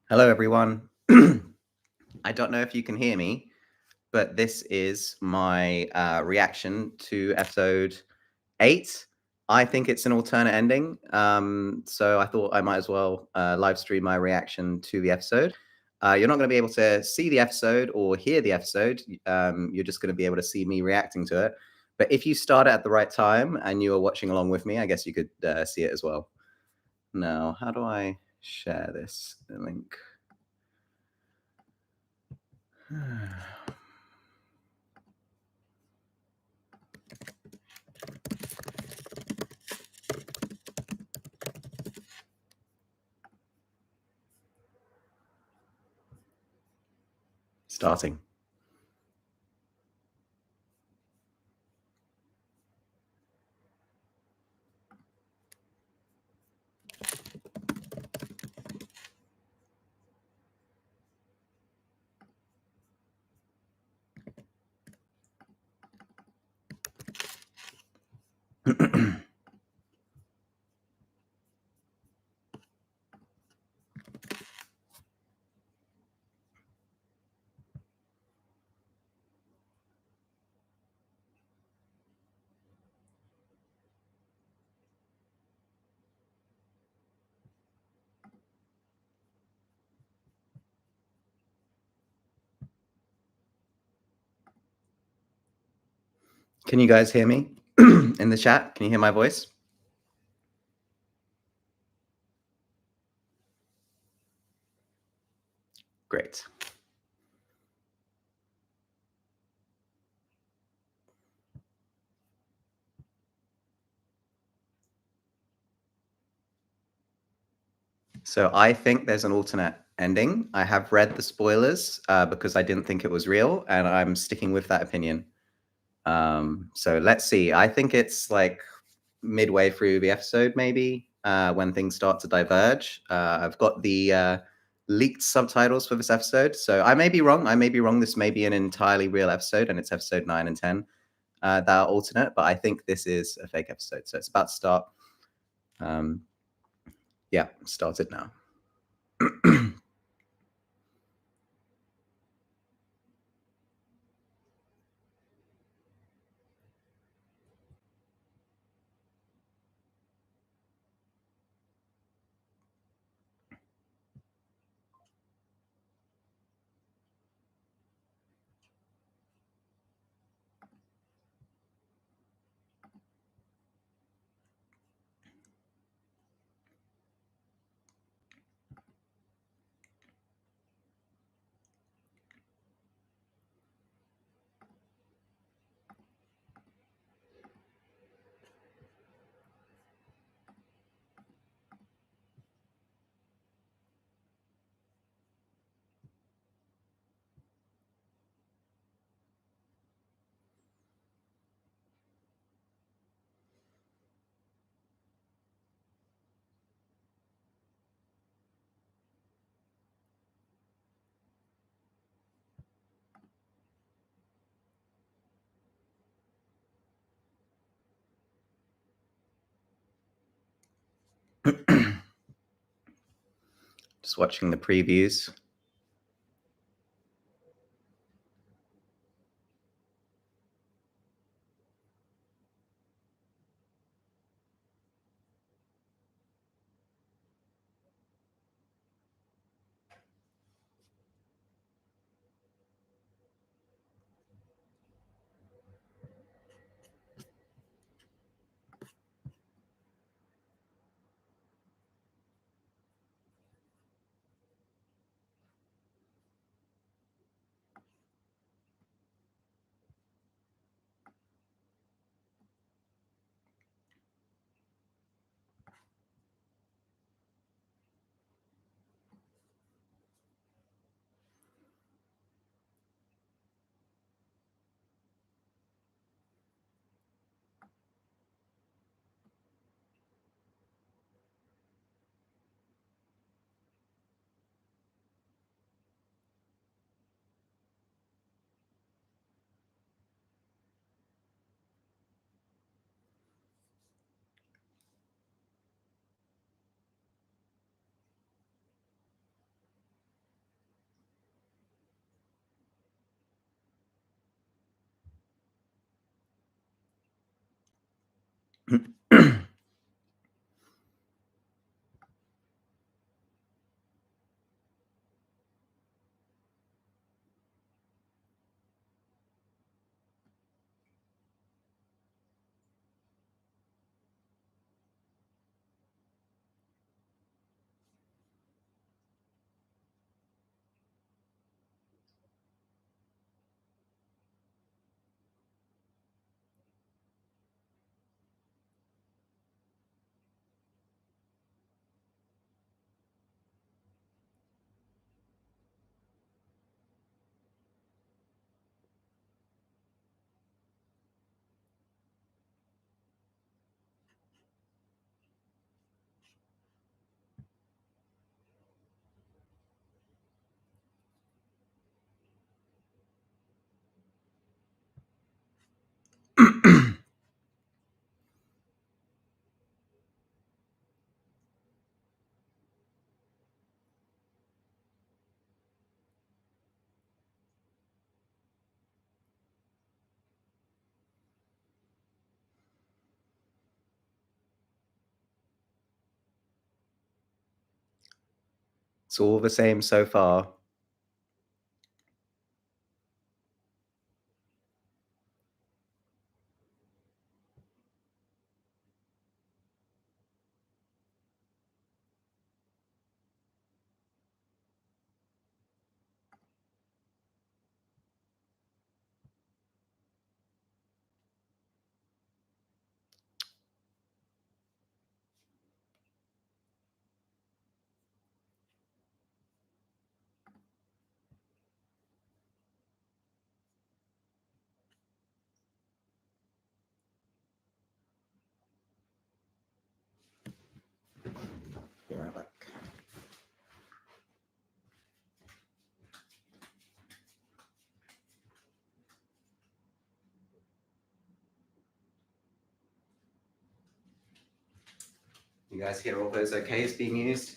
Hello, everyone. I don't know if you can hear me, but this is my reaction to episode 8. I think it's an alternate ending, so I thought I might as well live stream my reaction to the episode. You're not going to be able to see the episode or hear the episode. You're just going to be able to see me reacting to it. But if you start it at the right time and you are watching along with me, I guess you could see it as well. Now, how do I share this link? Starting. Can you guys hear me in the chat? Can you hear my voice? Great. So I think there's an alternate ending. I have read the spoilers because I didn't think it was real, and I'm sticking with that opinion. So let's see. I think it's like midway through the episode, maybe, when things start to diverge. I've got the leaked subtitles for this episode, so I may be wrong. I may be wrong. This may be an entirely real episode, and it's episode 9 and 10 that are alternate, but I think this is a fake episode. So it's about to start. Yeah, started now. Just watching the previews. It's all the same so far. Be right back. You guys hear all those OKs being used?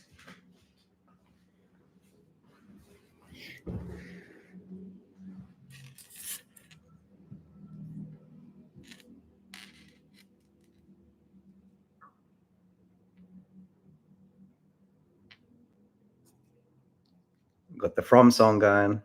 Got the From song going.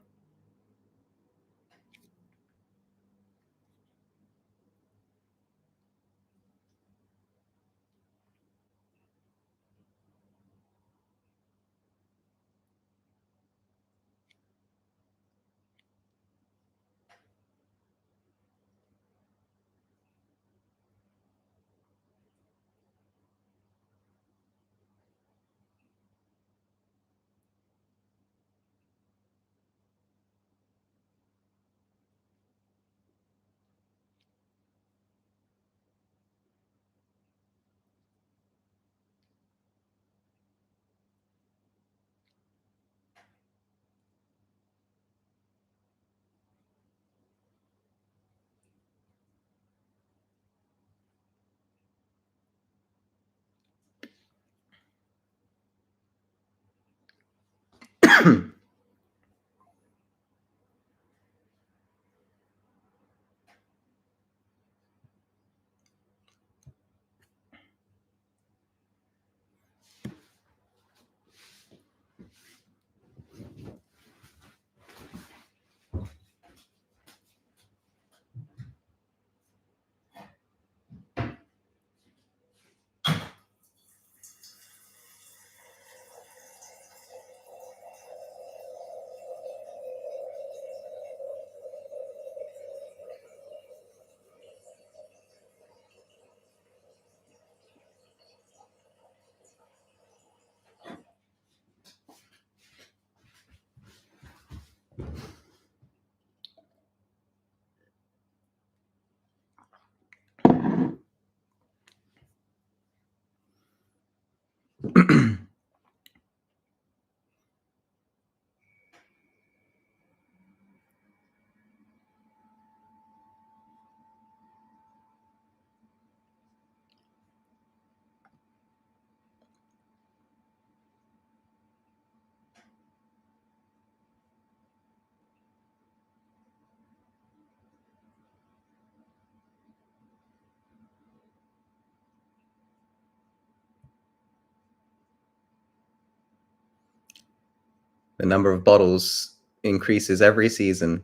The number of bottles increases every season.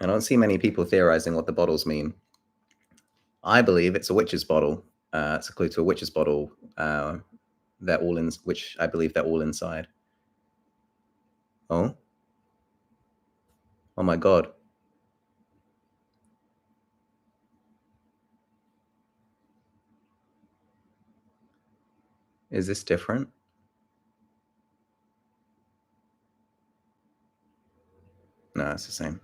I don't see many people theorizing what the bottles mean. I believe it's a witch's bottle. It's a clue to a witch's bottle. They're all in, which I believe they're all inside. Oh, oh my God. Is this different? No, it's the same.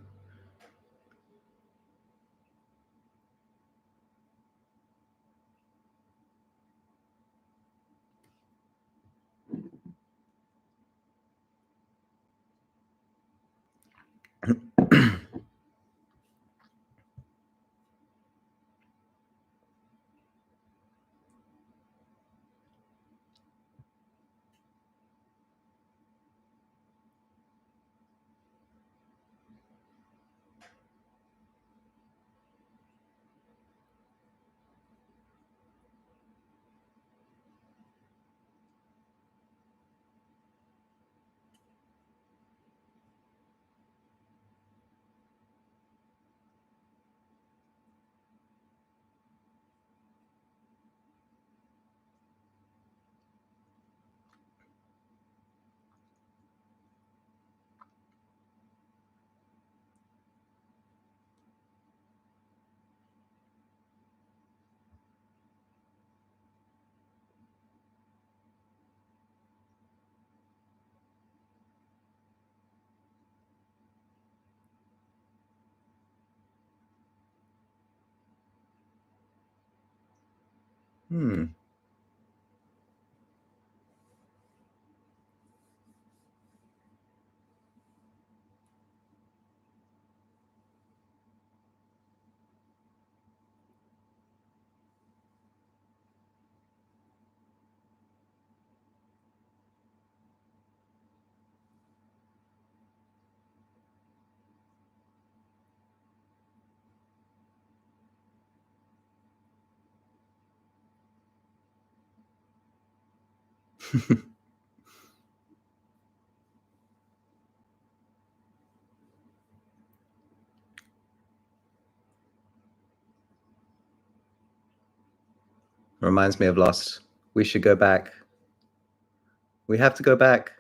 Reminds me of Lost. We should go back. We have to go back.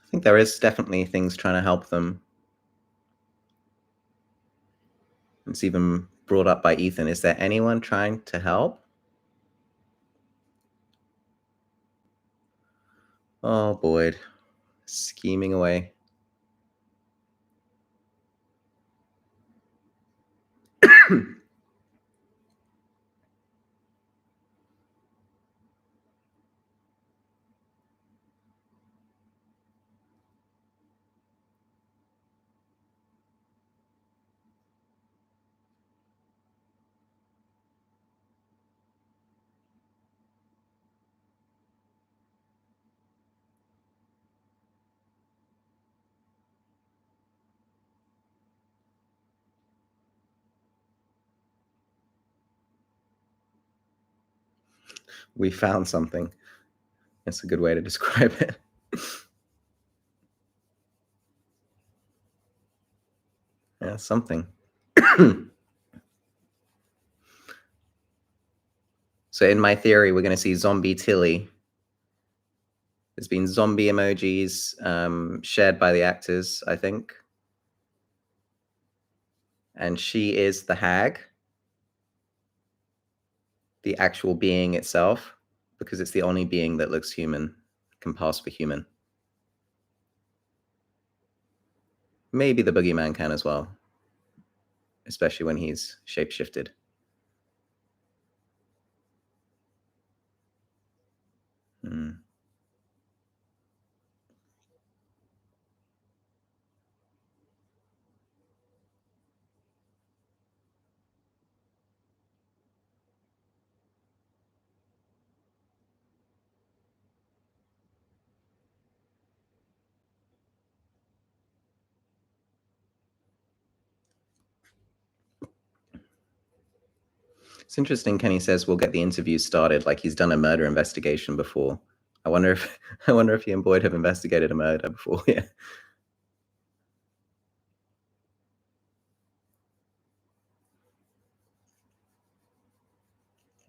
I think there is definitely things trying to help them. It's even brought up by Ethan. Is there anyone trying to help? Oh, Boyd. Scheming away. We found something. That's a good way to describe it. Yeah, something. So in my theory, we're going to see zombie Tilly. There's been zombie emojis shared by the actors, I think. And she is the hag, the actual being itself, because it's the only being that looks human, can pass for human. Maybe the boogeyman can as well, especially when he's shapeshifted. It's interesting. Kenny says we'll get the interview started like he's done a murder investigation before. I wonder if he and Boyd have investigated a murder before. Yeah.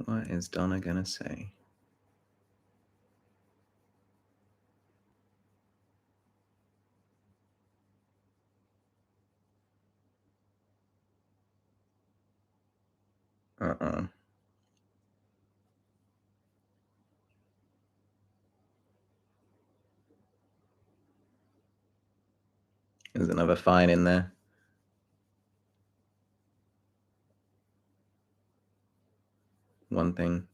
What is Donna gonna say? Uh-uh. There's another fine in there. One thing.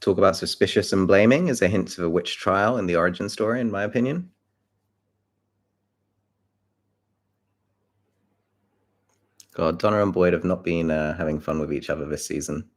Talk about suspicious and blaming is a hint of a witch trial in the origin story, in my opinion. God, Donna and Boyd have not been having fun with each other this season.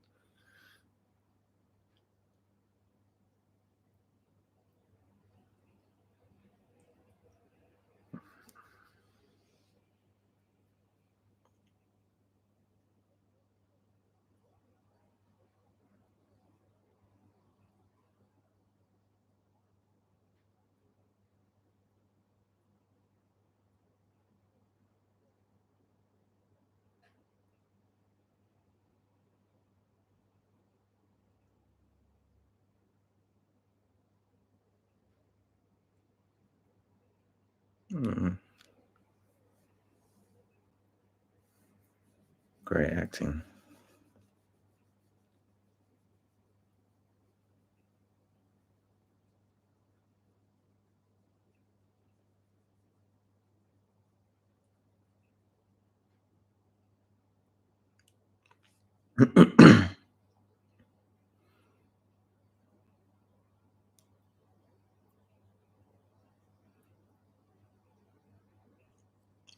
Great acting.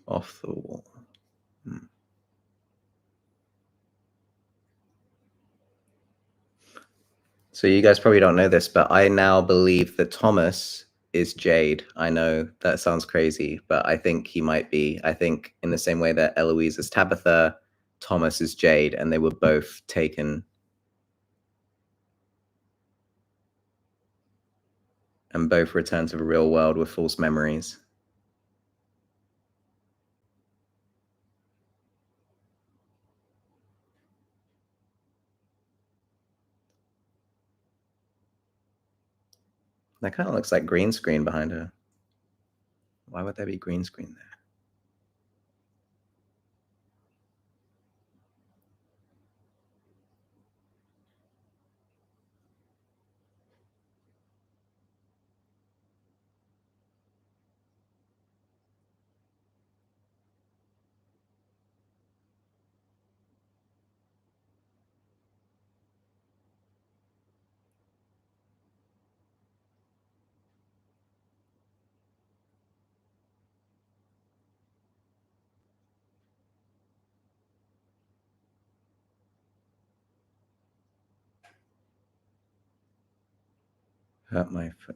Off the wall. So you guys probably don't know this, but I now believe that Thomas is Jade. I know that sounds crazy, but I think he might be. I think in the same way that Eloise is Tabitha, Thomas is Jade, and they were both taken and both returned to the real world with false memories. That kind of looks like green screen behind her. Why would there be green screen there? Hurt my foot.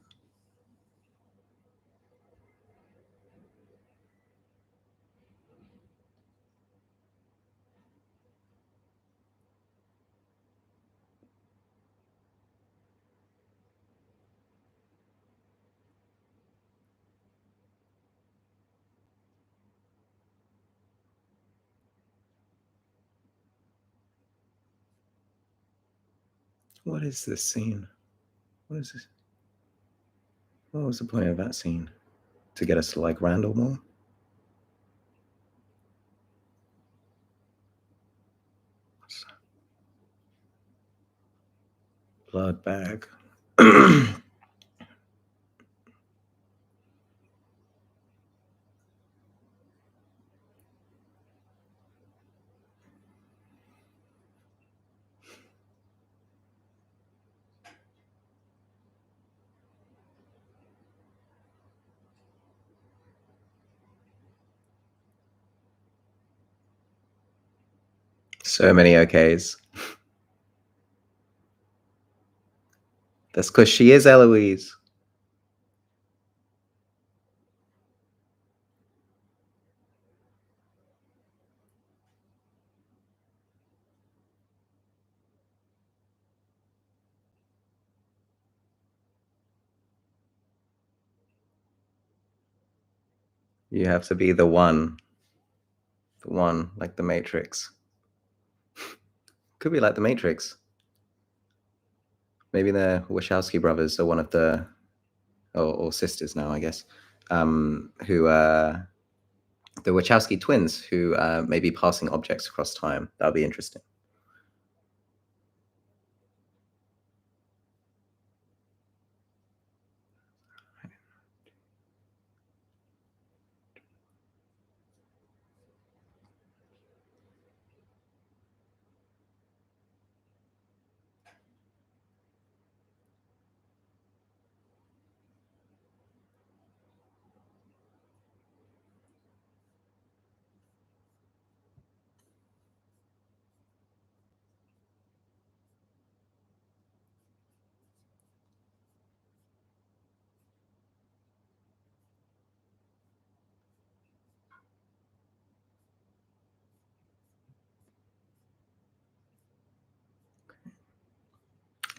What is this scene? What is this? What was the point of that scene? To get us to like Randall more? Blood bag. So many okays. That's because she is Eloise. You have to be the one. The one, like the Matrix. Could be like the Matrix. Maybe the Wachowski brothers are one of the, or sisters now, I guess, who the Wachowski twins who may be passing objects across time. That would be interesting.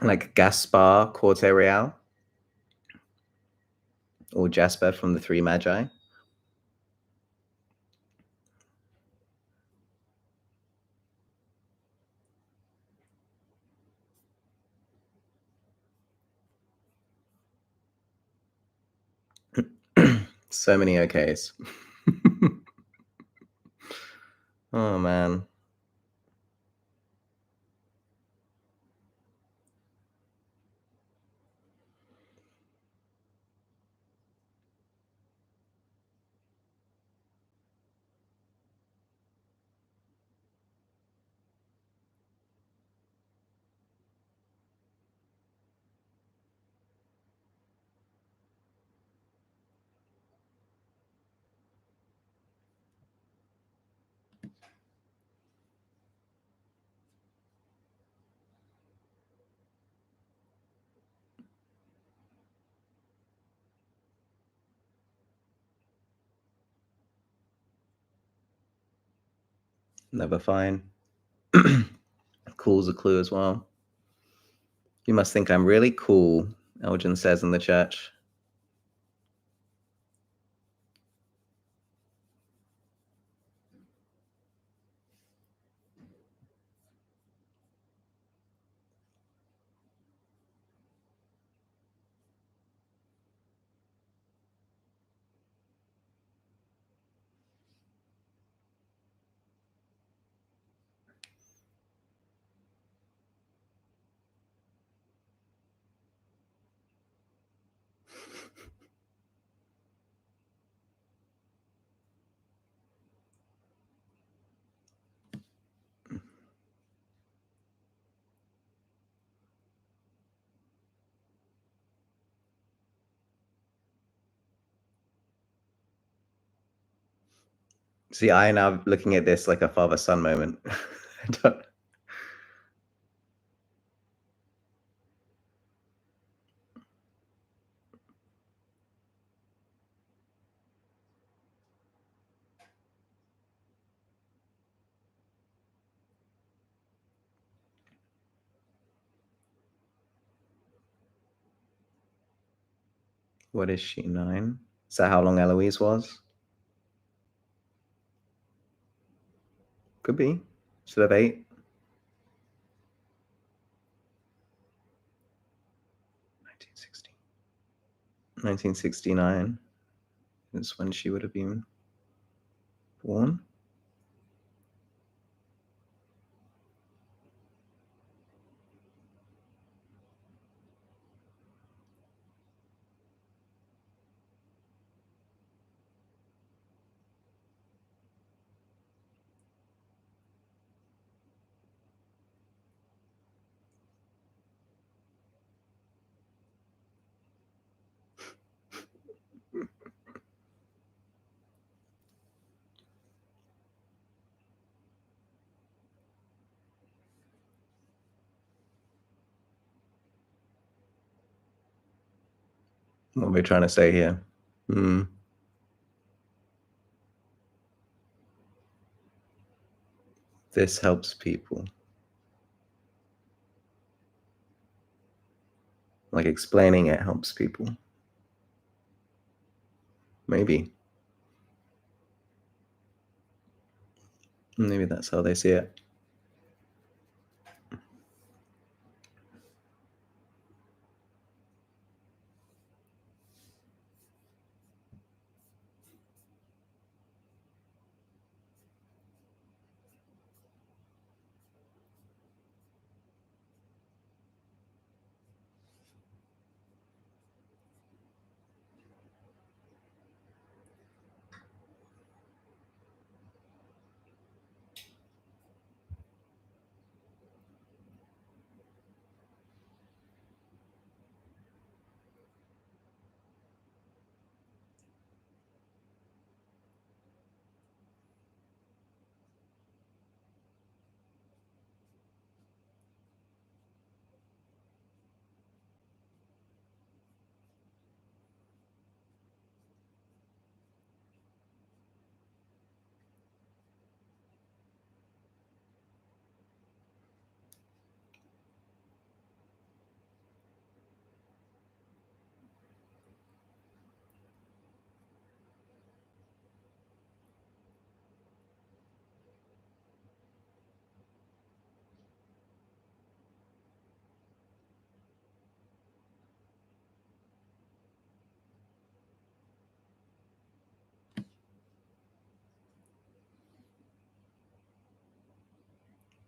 Like Gaspar Corte Real or Jasper from the Three Magi. So many okays. Oh man. Never fine. Cool's a clue as well. You must think I'm really cool, Elgin says in the church. See, I now looking at this like a father-son moment. What is she, 9? Is that how long Eloise was? Could be. Should have 8. 1916. 1969 is when she would have been born. What are we trying to say here? This helps people. Like explaining it helps people. Maybe. Maybe that's how they see it.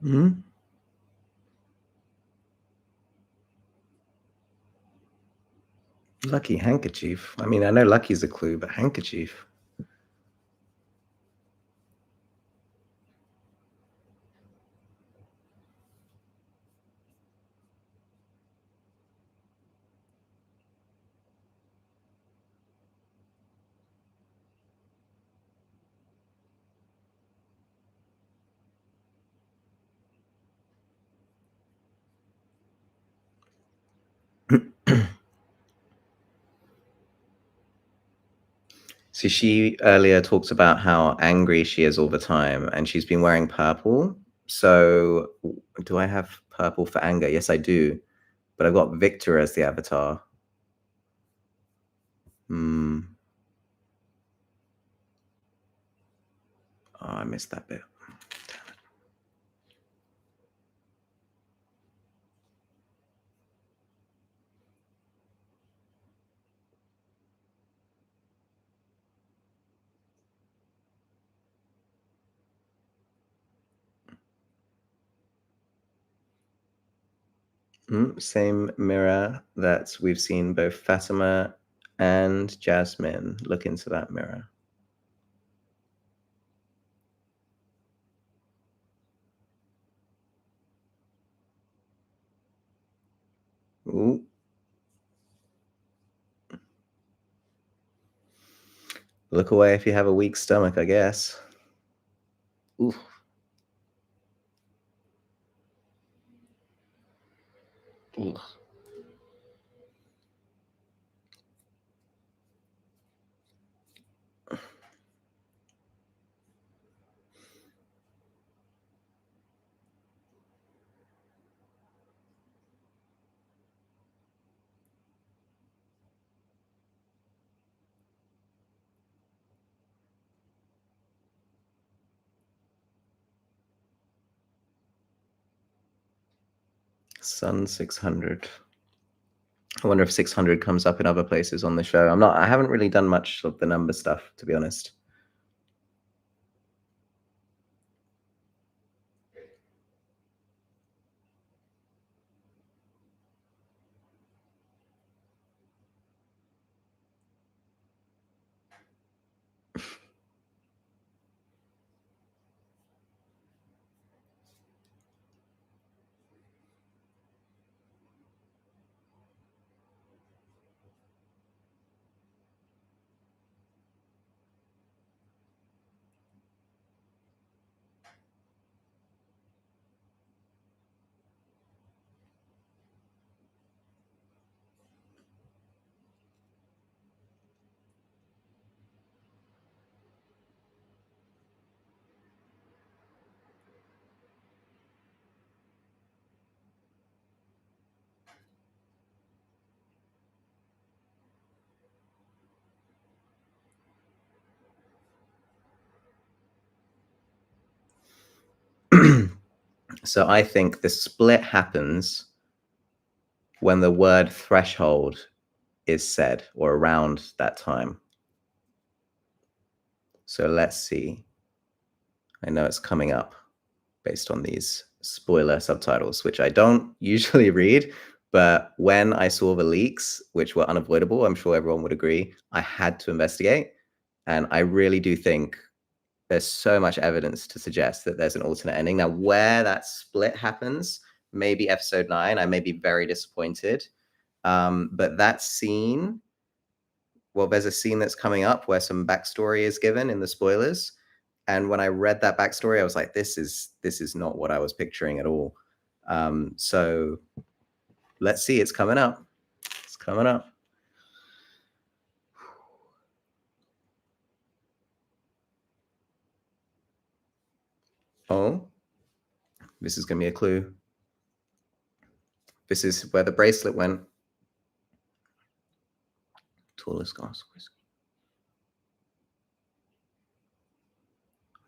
Hmm? Lucky handkerchief. I mean, I know lucky's a clue, but handkerchief. So she earlier talked about how angry she is all the time, and she's been wearing purple. So do I have purple for anger? Yes, I do. But I've got Victor as the avatar. Oh, I missed that bit. Same mirror that we've seen both Fatima and Jasmine look into that mirror. Ooh. Look away if you have a weak stomach, I guess. Ooh. Ooh. Sun 600. I wonder if 600 comes up in other places on the show. I haven't really done much of the number stuff, to be honest. So I think the split happens when the word threshold is said, or around that time. So let's see. I know it's coming up based on these spoiler subtitles, which I don't usually read. But when I saw the leaks, which were unavoidable, I'm sure everyone would agree, I had to investigate. And I really do think there's so much evidence to suggest that there's an alternate ending. Now, where that split happens, maybe episode 9, I may be very disappointed. But that scene, well, there's a scene that's coming up where some backstory is given in the spoilers. And when I read that backstory, I was like, this is not what I was picturing at all. So let's see, it's coming up. It's coming up. Oh, this is going to be a clue. This is where the bracelet went. Tallest glass whiskey.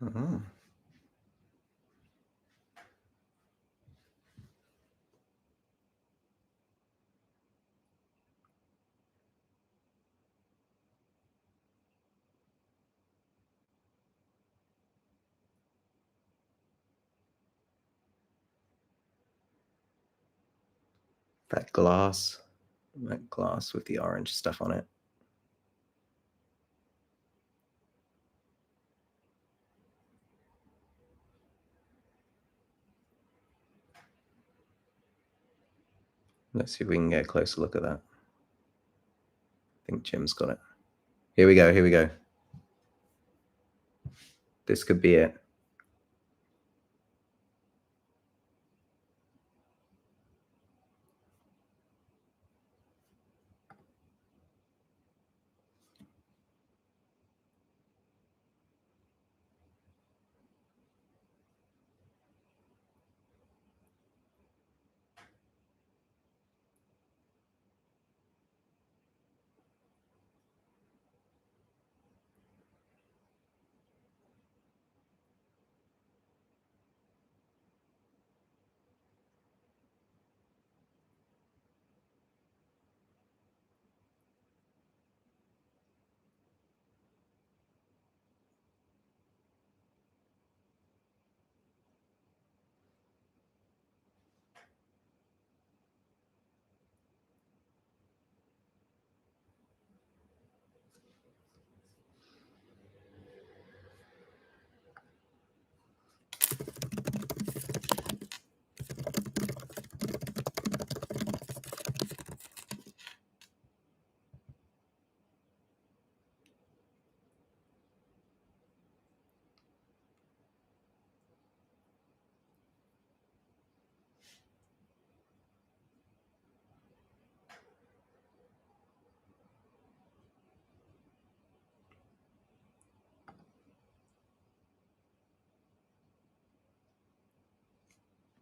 Oh. That glass with the orange stuff on it. Let's see if we can get a closer look at that. I think Jim's got it. Here we go. Here we go. This could be it.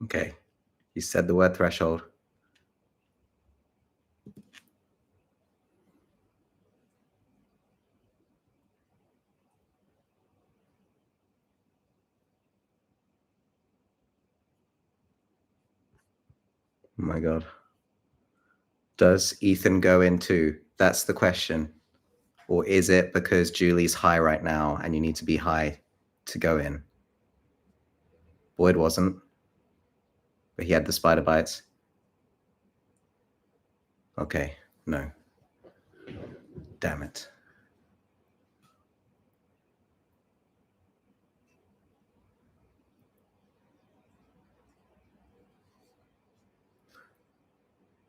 Okay. You said the word threshold. Oh my God. Does Ethan go in too? That's the question. Or is it because Julie's high right now and you need to be high to go in? Boyd wasn't, but he had the spider bites. Okay, no. Damn it.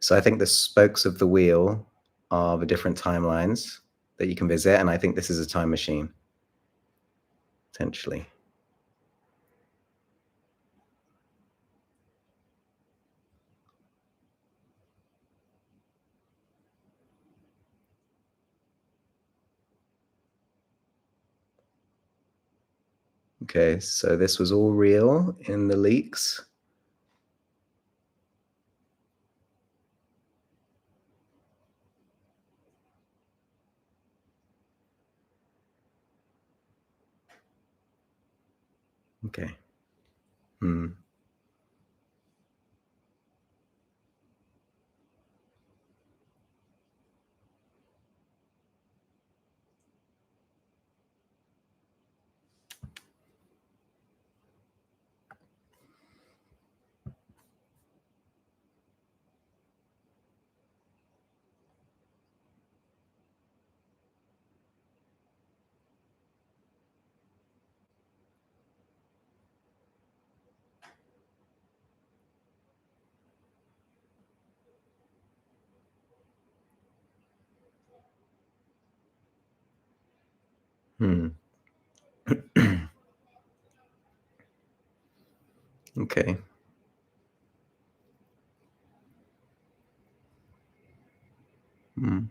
So I think the spokes of the wheel are the different timelines that you can visit, and I think this is a time machine, potentially. Okay, so this was all real in the leaks. Okay. Hmm. Hmm. Okay. Hmm.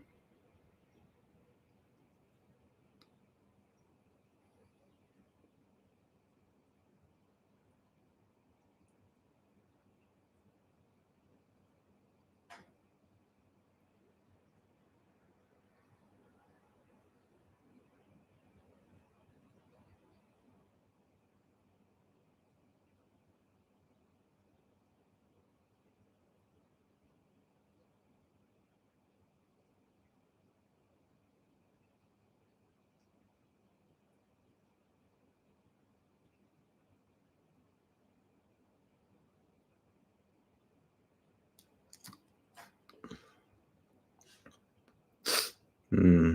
Hmm.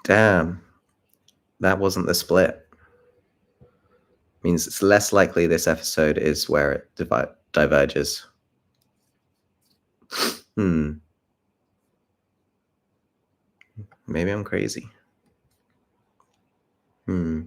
Damn. That wasn't the split. Means it's less likely this episode is where it diverges. Hmm. Maybe I'm crazy. Hmm.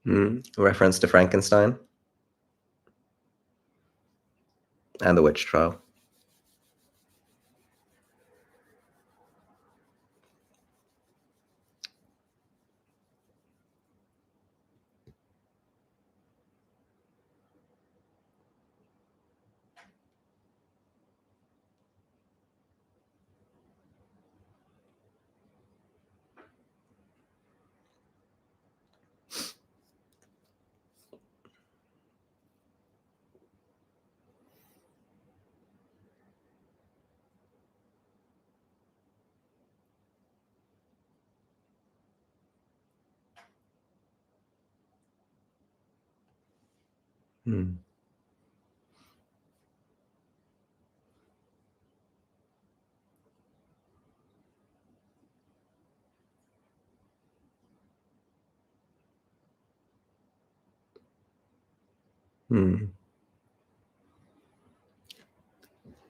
Hmm. Reference to Frankenstein and the witch trial. Hmm. Hmm.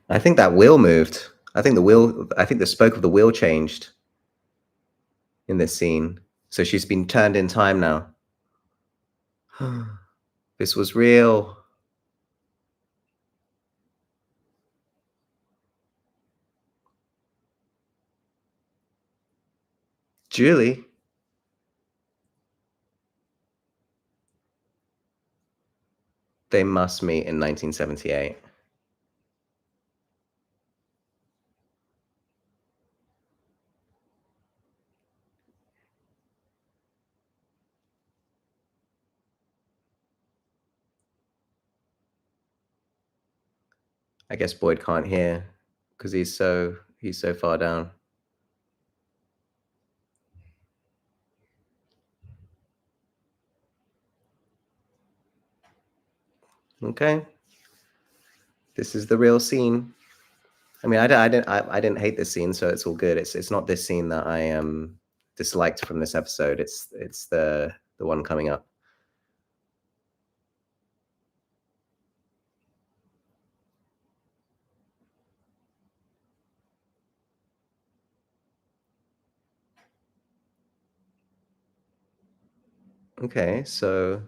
I think that wheel moved. I think the spoke of the wheel changed. in this scene. So she's been turned in time now. This was real. Julie. They must meet in 1978. I guess Boyd can't hear because he's so far down. Okay. This is the real scene. I mean, I didn't hate this scene, so it's all good. It's not this scene that I disliked from this episode. It's the one coming up. Okay, so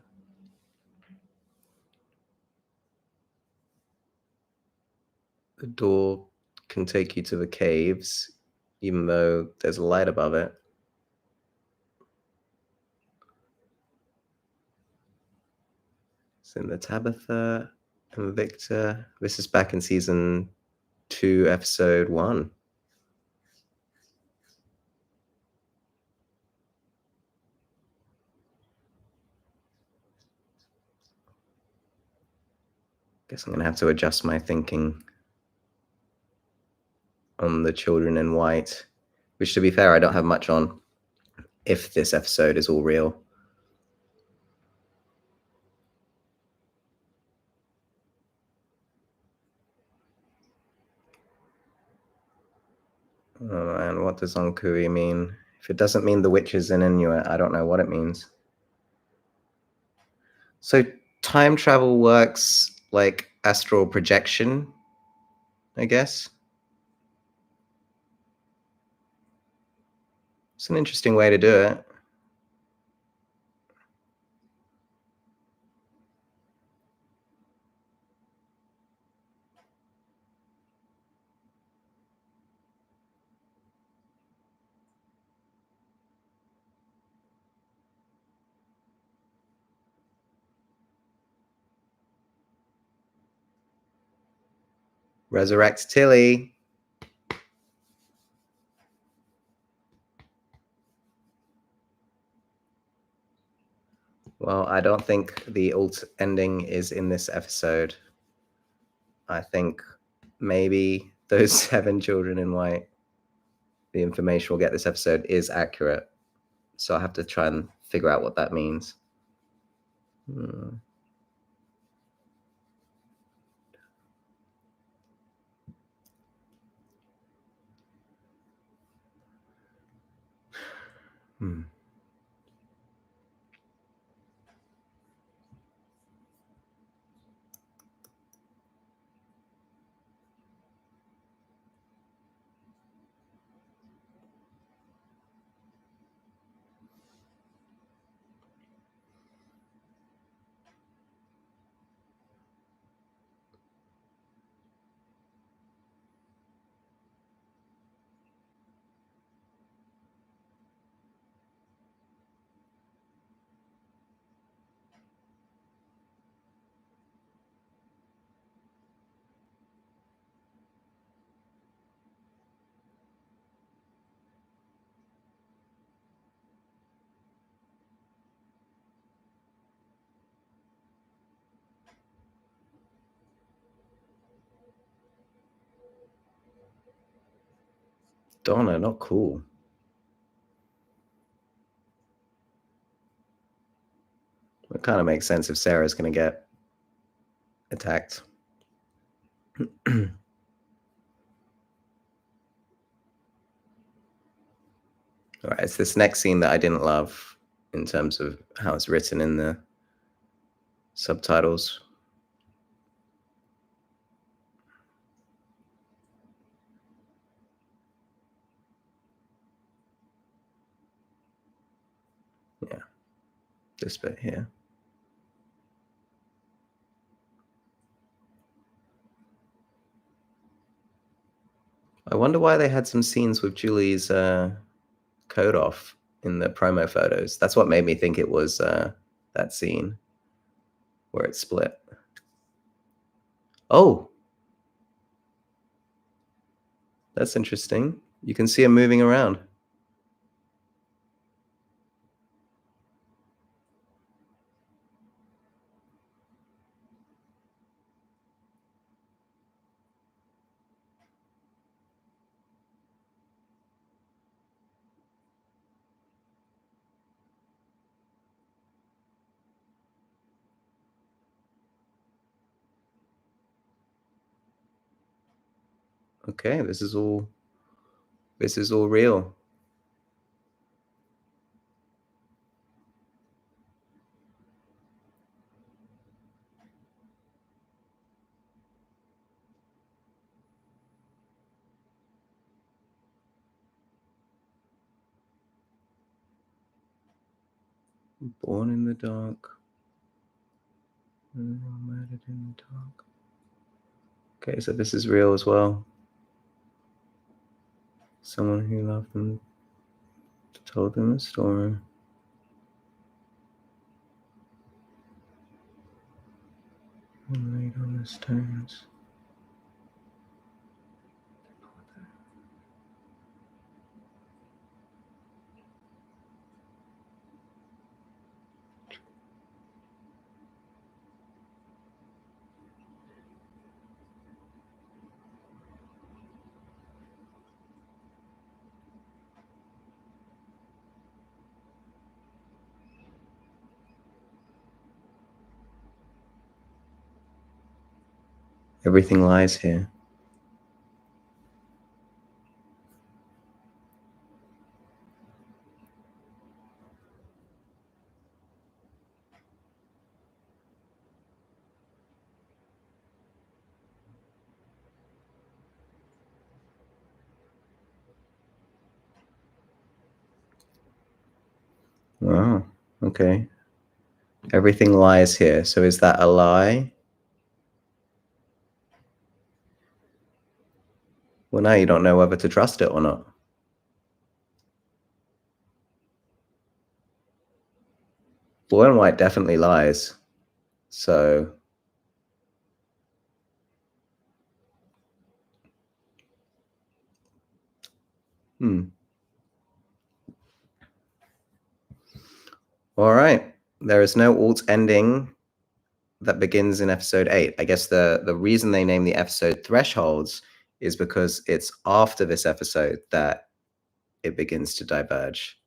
the door can take you to the caves, even though there's a light above it. It's in the Tabitha and Victor. This is back in season 2, episode 1. Guess I'm gonna have to adjust my thinking on the children in white, which, to be fair, I don't have much on if this episode is all real. Oh, and what does Onkui mean? If it doesn't mean the witches in Inuit, I don't know what it means. So time travel works like astral projection, I guess. It's an interesting way to do it. Resurrect Tilly. Well, I don't think the alt ending is in this episode. I think maybe those 7 children in white, the information we'll get this episode is accurate. So I have to try and figure out what that means. Donna, not cool. It kind of makes sense if Sarah's going to get attacked. All right, it's this next scene that I didn't love in terms of how it's written in the subtitles. Yeah, this bit here. I wonder why they had some scenes with Julie's coat off in the promo photos. That's what made me think it was that scene where it split. Oh, that's interesting. You can see him moving around. Okay, this is all real. Born in the dark. Murdered in the dark. Okay, so this is real as well. Someone who loved them told them a story. And laid on the stones. Everything lies here. Wow. Okay. Everything lies here. So is that a lie? Well, now you don't know whether to trust it or not. Blue and white definitely lies. So, All right. There is no alt ending that begins in episode 8. I guess the reason they name the episode Thresholds is because it's after this episode that it begins to diverge.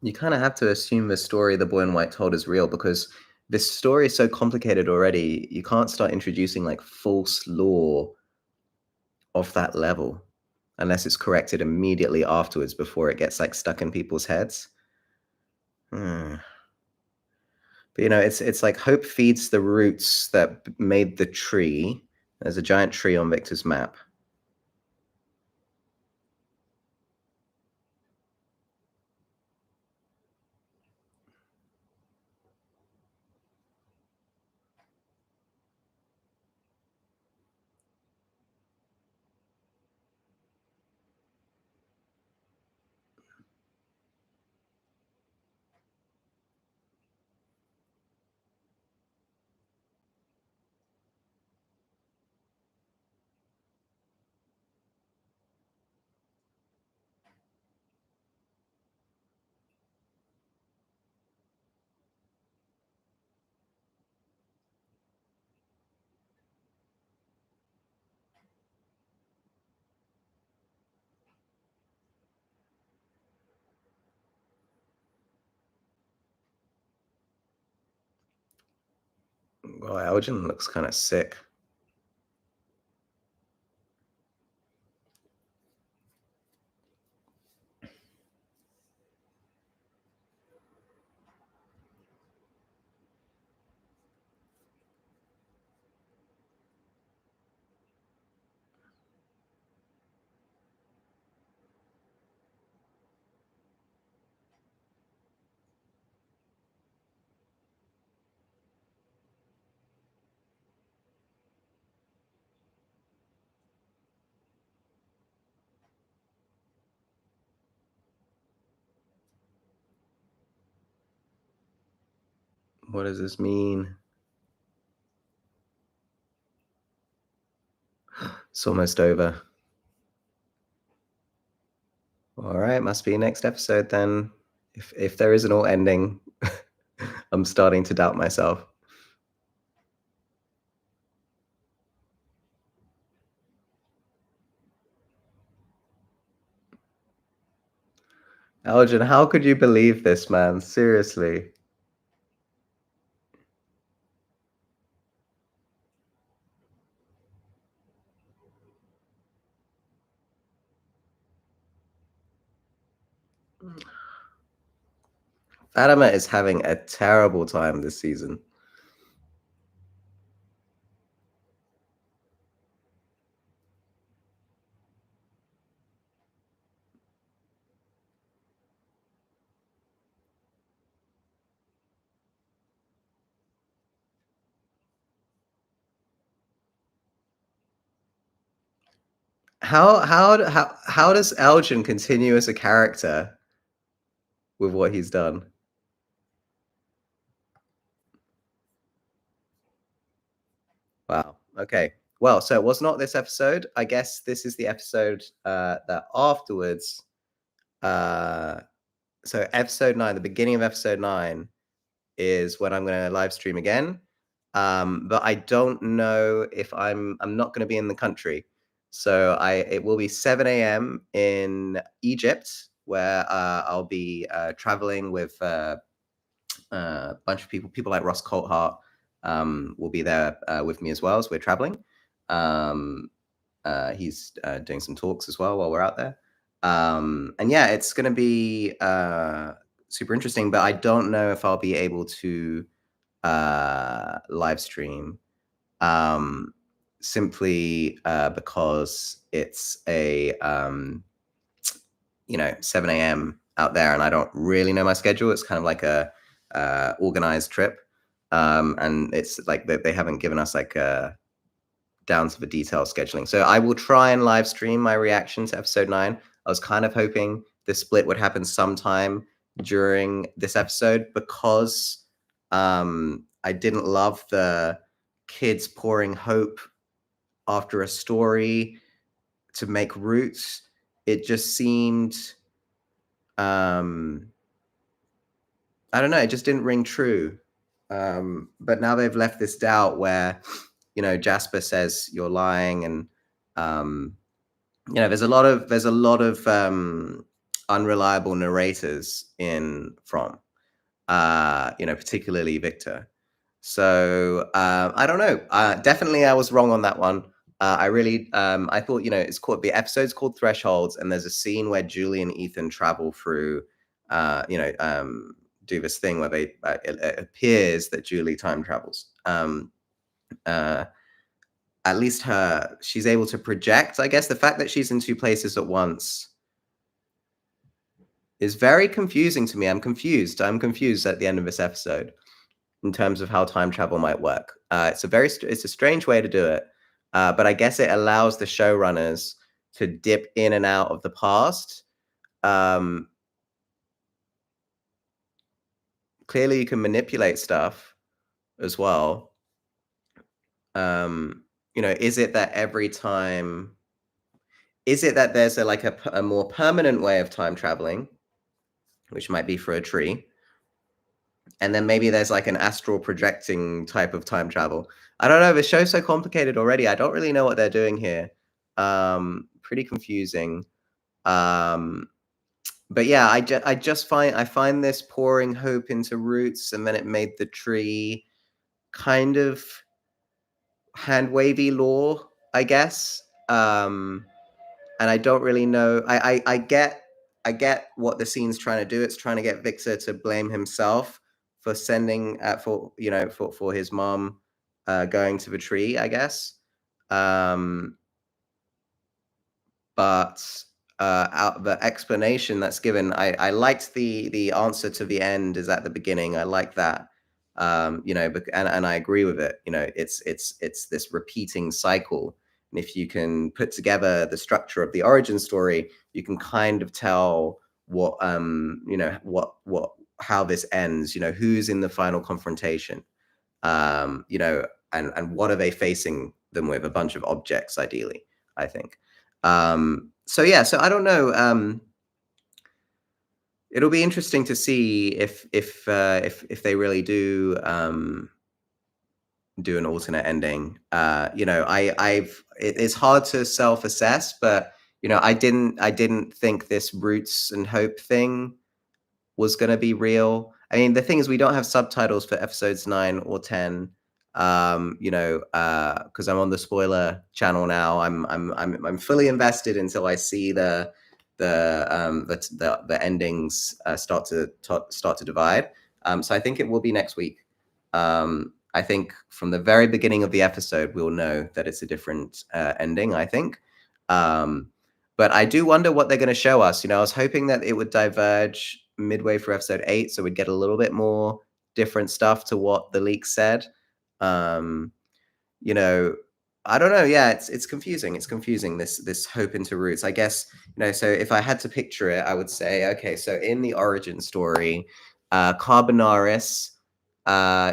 You kind of have to assume the story the boy in white told is real because this story is so complicated already. You can't start introducing like false lore of that level unless it's corrected immediately afterwards before it gets like stuck in people's heads. But it's like hope feeds the roots that made the tree. There's a giant tree on Victor's map. Well, Elgin looks kind of sick. What does this mean? It's almost over. All right, must be next episode then. If there is an all ending, I'm starting to doubt myself. Elgin, how could you believe this, man? Seriously. Fatima is having a terrible time this season. How does Elgin continue as a character with what he's done? Wow. Okay. Well, so it was not this episode. I guess this is the episode that afterwards. So episode 9, the beginning of episode 9, is when I'm going to live stream again. But I don't know if I'm not going to be in the country. So it will be 7 a.m. in Egypt, where I'll be traveling with a bunch of people like Ross Coulthart will be there with me as well as we're traveling. He's doing some talks as well while we're out there. And yeah, it's going to be super interesting, but I don't know if I'll be able to live stream simply because it's a 7 a.m. out there, and I don't really know my schedule. It's kind of like a organized trip, and it's like they haven't given us like a down to the detail scheduling. So I will try and live stream my reaction to episode 9. I was kind of hoping the split would happen sometime during this episode because I didn't love the kids pouring hope after a story to make roots. It just seemed I don't know, it just didn't ring true. But now they've left this doubt where, Jasper says you're lying, and there's a lot of unreliable narrators in From, particularly Victor. So I don't know. Definitely, I was wrong on that one. I thought, it's called the episode's called Thresholds, and there's a scene where Julie and Ethan travel through, do this thing where it appears that Julie time travels. At least she's able to project. I guess the fact that she's in two places at once is very confusing to me. I'm confused at the end of this episode in terms of how time travel might work. It's a strange way to do it, but I guess it allows the showrunners to dip in and out of the past. Clearly, you can manipulate stuff as well. Is it that every time? Is it that there's a more permanent way of time traveling, which might be for a tree? And then maybe there's like an astral projecting type of time travel. I don't know. The show's so complicated already. I don't really know what they're doing here. Pretty confusing. But yeah, I find this pouring hope into roots, and then it made the tree kind of hand wavy lore, I guess. And I don't really know. I get what the scene's trying to do. It's trying to get Victor to blame himself for sending for his mom going to the tree, I guess. But the explanation that's given, I liked the answer to the end is at the beginning. I like that. And I agree with it. It's this repeating cycle. And if you can put together the structure of the origin story, you can kind of tell what how this ends. Who's in the final confrontation. And what are they facing them with? A bunch of objects, ideally, I think. So I don't know. It'll be interesting to see if they really do do an alternate ending. It's hard to self-assess, but I didn't think this roots and hope thing was going to be real. I mean, the thing is, we don't have subtitles for episodes 9 or 10. Because I'm on the spoiler channel now. I'm fully invested until I see the endings start to divide. So I think it will be next week. I think from the very beginning of the episode, we'll know that it's a different ending, I think. But I do wonder what they're going to show us. I was hoping that it would diverge midway through episode 8, so we'd get a little bit more different stuff to what the leak said. I don't know. Yeah, it's confusing. It's confusing, this hope into roots. I guess, so if I had to picture it, I would say, okay, so in the origin story, Carbonaris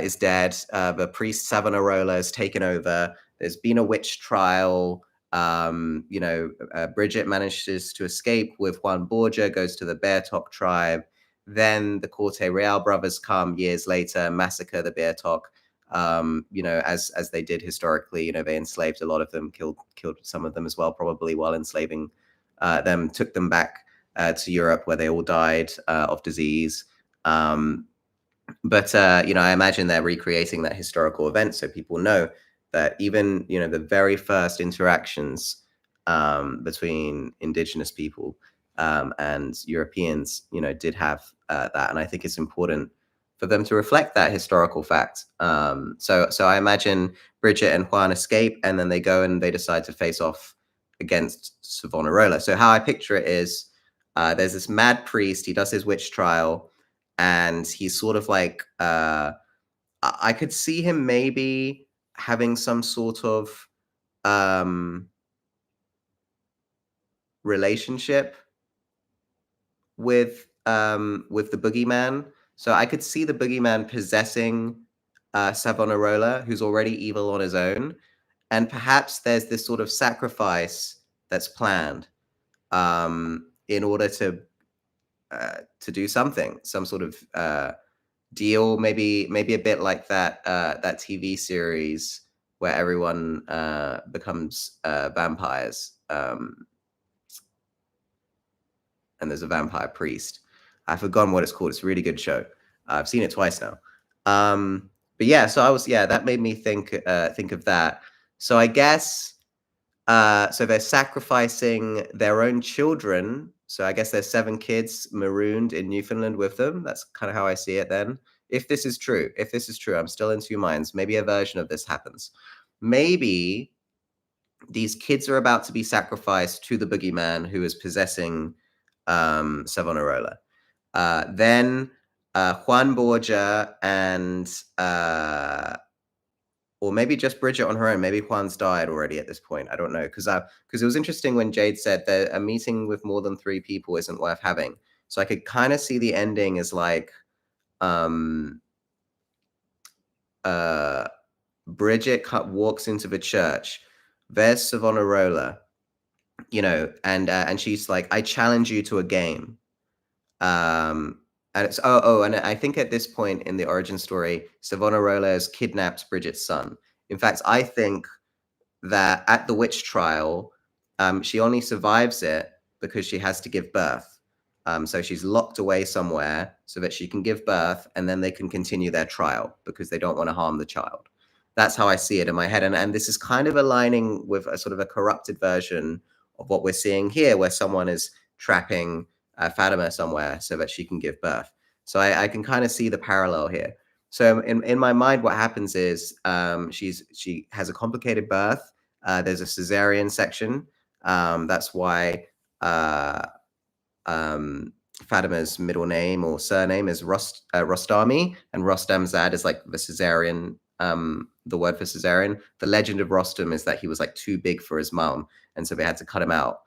is dead. The priest Savonarola has taken over. There's been a witch trial. Bridget manages to escape with Juan Borgia, goes to the Bear Talk tribe. Then the Corte Real brothers come years later, massacre the Bear Talk. As they did historically, they enslaved a lot of them, killed some of them as well, probably while enslaving them, took them back to Europe where they all died of disease. But I imagine they're recreating that historical event so people know that even, the very first interactions between indigenous people and Europeans, did have that. And I think it's important for them to reflect that historical fact. So I imagine Bridget and Juan escape, and then they go and they decide to face off against Savonarola. So how I picture it is there's this mad priest, he does his witch trial, and he's sort of like, I could see him maybe having some sort of relationship with the boogeyman. So I could see the boogeyman possessing Savonarola, who's already evil on his own, and perhaps there's this sort of sacrifice that's planned in order to do something, some sort of deal, maybe a bit like that TV series where everyone becomes vampires, and there's a vampire priest. I've forgotten what it's called. It's a really good show. I've seen it twice now. But yeah, so that made me think of that. So I guess so they're sacrificing their own children. So I guess there's 7 kids marooned in Newfoundland with them. That's kind of how I see it then. If this is true, I'm still in 2 minds. Maybe a version of this happens. Maybe these kids are about to be sacrificed to the boogeyman who is possessing Savonarola. Then Juan Borgia and or maybe just Bridget on her own. Maybe Juan's died already at this point. I don't know, because it was interesting when Jade said that a meeting with more than 3 people isn't worth having. So I could kind of see the ending as like Bridget walks into the church. There's Savonarola, and she's like, I challenge you to a game. And it's and I think at this point in the origin story, Savonarola has kidnapped Bridget's son. In fact, I think that at the witch trial, she only survives it because she has to give birth. So she's locked away somewhere so that she can give birth, and then they can continue their trial because they don't want to harm the child. That's how I see it in my head. And this is kind of aligning with a sort of a corrupted version of what we're seeing here, where someone is trapping Fatima somewhere so that she can give birth. So I can kind of see the parallel here. So in my mind, what happens is she has a complicated birth. There's a cesarean section. That's why Fatima's middle name or surname is Rostami, and Rostamzad is like the cesarean, the word for cesarean. The legend of Rostam is that he was like too big for his mom, and so they had to cut him out.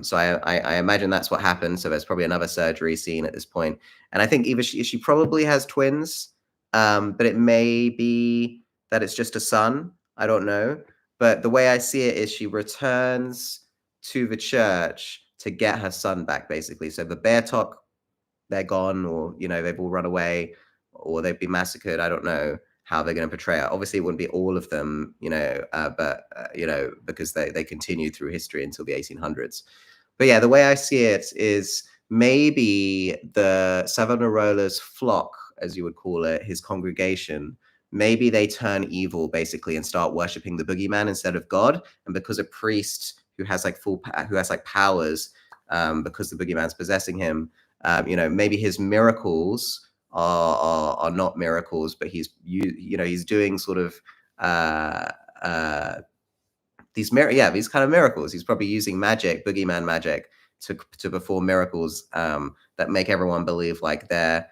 So I imagine that's what happened. So there's probably another surgery scene at this point, and I think either she probably has twins, but it may be that it's just a son. I don't know, but the way I see it is she returns to the church to get her son back, basically. So the Bear Talk, they're gone, or they've all run away, or they've been massacred. I don't know how they're going to portray it. Obviously, it wouldn't be all of them, but because they continue through history until the 1800s. But yeah, the way I see it is maybe the Savonarola's flock, as you would call it, his congregation, maybe they turn evil basically and start worshiping the boogeyman instead of God. And because a priest who has like powers, because the boogeyman's possessing him, maybe his miracles are not miracles, but he's doing sort of these kind of miracles. He's probably using magic, boogeyman magic, to perform miracles that make everyone believe like they're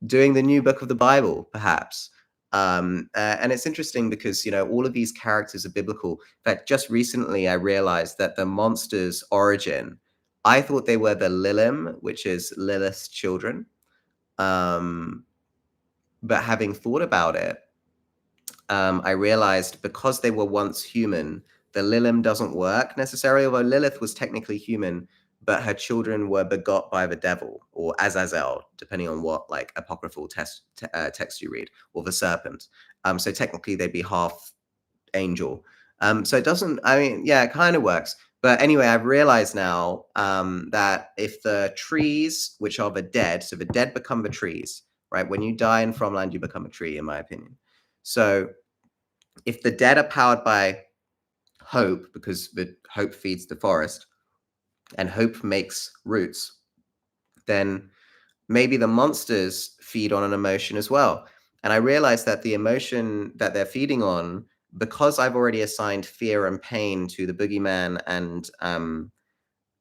doing the new book of the Bible, perhaps. And it's interesting because all of these characters are biblical. In fact, just recently I realized that the monster's origin, I thought they were the Lilim, which is Lilith's children. But having thought about it, I realized because they were once human, the Lilim doesn't work necessarily, although Lilith was technically human, but her children were begot by the devil, or Azazel, depending on what like apocryphal text you read, or the serpent. So technically they'd be half angel. So it doesn't, it kind of works. But anyway, I've realized now that if the trees, which are the dead, so the dead become the trees, right? When you die in Fromland, you become a tree, in my opinion. So if the dead are powered by hope, because the hope feeds the forest, and hope makes roots, then maybe the monsters feed on an emotion as well. And I realized that the emotion that they're feeding on, because I've already assigned fear and pain to the boogeyman and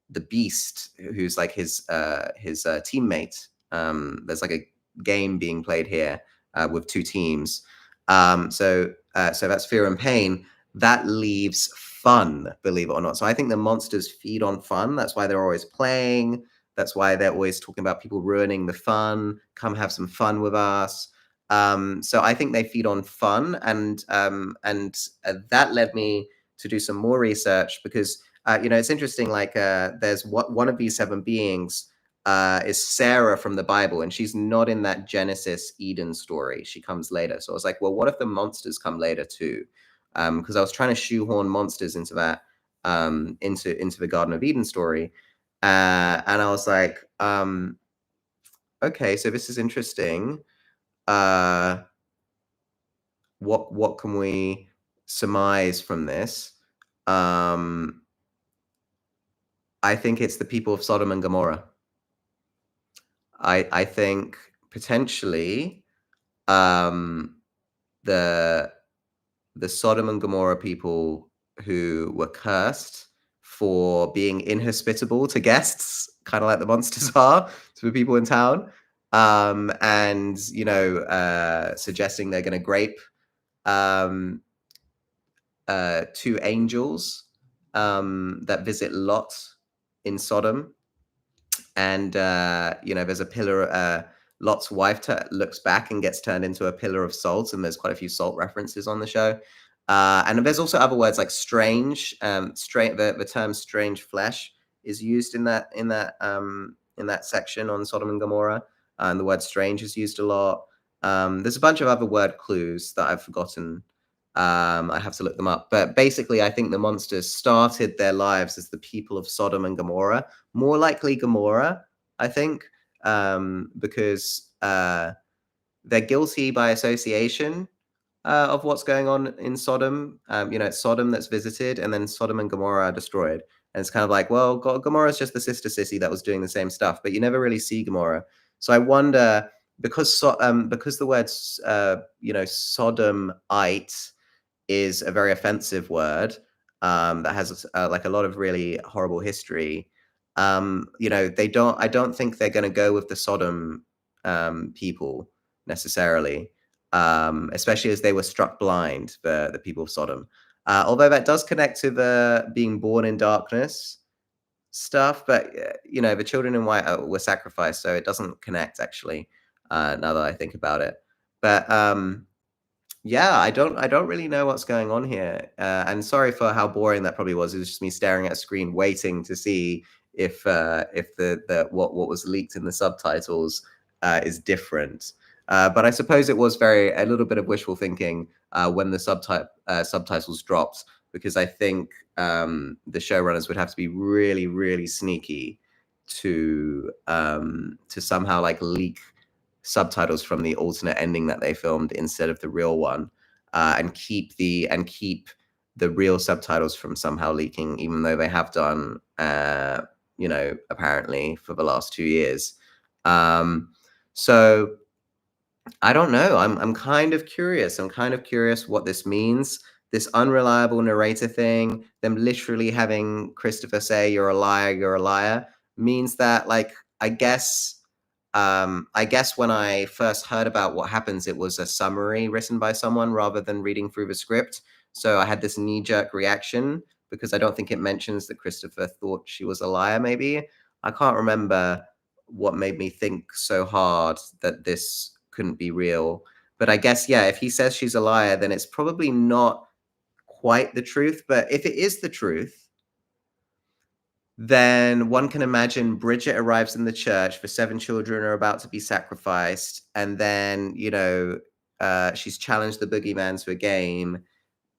the beast, who's like his teammate. There's like a game being played here with two teams. So that's fear and pain. That leaves fun, believe it or not. So I think the monsters feed on fun. That's why they're always playing. That's why they're always talking about people ruining the fun. Come have some fun with us. So I think they feed on fun, and that led me to do some more research because it's interesting. Like there's one of these seven beings is Sarah from the Bible, and she's not in that Genesis Eden story. She comes later. So I was like, well, what if the monsters come later too? Because I was trying to shoehorn monsters into that into the Garden of Eden story, and I was like, okay, so this is interesting. What can we surmise from this? I think it's the people of Sodom and Gomorrah. I think potentially the Sodom and Gomorrah people who were cursed for being inhospitable to guests, kind of like the monsters are to the people in town, and suggesting they're going to grape two angels that visit Lot in Sodom. And there's a pillar. Lot's wife looks back and gets turned into a pillar of salt, and there's quite a few salt references on the show. And there's also other words like strange. The term "strange flesh" is used in that section on Sodom and Gomorrah, and the word "strange" is used a lot. There's a bunch of other word clues that I've forgotten. I have to look them up. But basically, I think the monsters started their lives as the people of Sodom and Gomorrah. More likely Gomorrah, I think, because they're guilty by association. of what's going on in Sodom. It's Sodom that's visited, and then Sodom and Gomorrah are destroyed. And it's kind of like, well, Gomorrah's just the sister city that was doing the same stuff, but you never really see Gomorrah. So I wonder, because the word sodomite is a very offensive word, that has like a lot of really horrible history. I don't think they're going to go with the Sodom people necessarily, especially as they were struck blind, the people of Sodom. Although that does connect to the being born in darkness stuff, but the children in white were sacrificed, so it doesn't connect actually. Now that I think about it, but yeah, I don't really know what's going on here. And sorry for how boring that probably was. It was just me staring at a screen waiting to see if the what was leaked in the subtitles is different. But I suppose it was a little bit of wishful thinking when the subtitles dropped, because I think the showrunners would have to be really, really sneaky to somehow like leak subtitles from the alternate ending that they filmed instead of the real one, and keep the real subtitles from somehow leaking, even though they have done, apparently for the last 2 years. So I don't know. I'm kind of curious. I'm kind of curious what this means. This unreliable narrator thing, them literally having Christopher say, "You're a liar, you're a liar," means that, like, I guess when I first heard about what happens, it was a summary written by someone rather than reading through the script. So I had this knee-jerk reaction because I don't think it mentions that Christopher thought she was a liar, maybe. I can't remember what made me think so hard that this couldn't be real. But I guess, yeah, if he says she's a liar, then it's probably not quite the truth. But if it is the truth, then one can imagine Bridget arrives in the church, the 7 children are about to be sacrificed, and then, she's challenged the boogeyman to a game.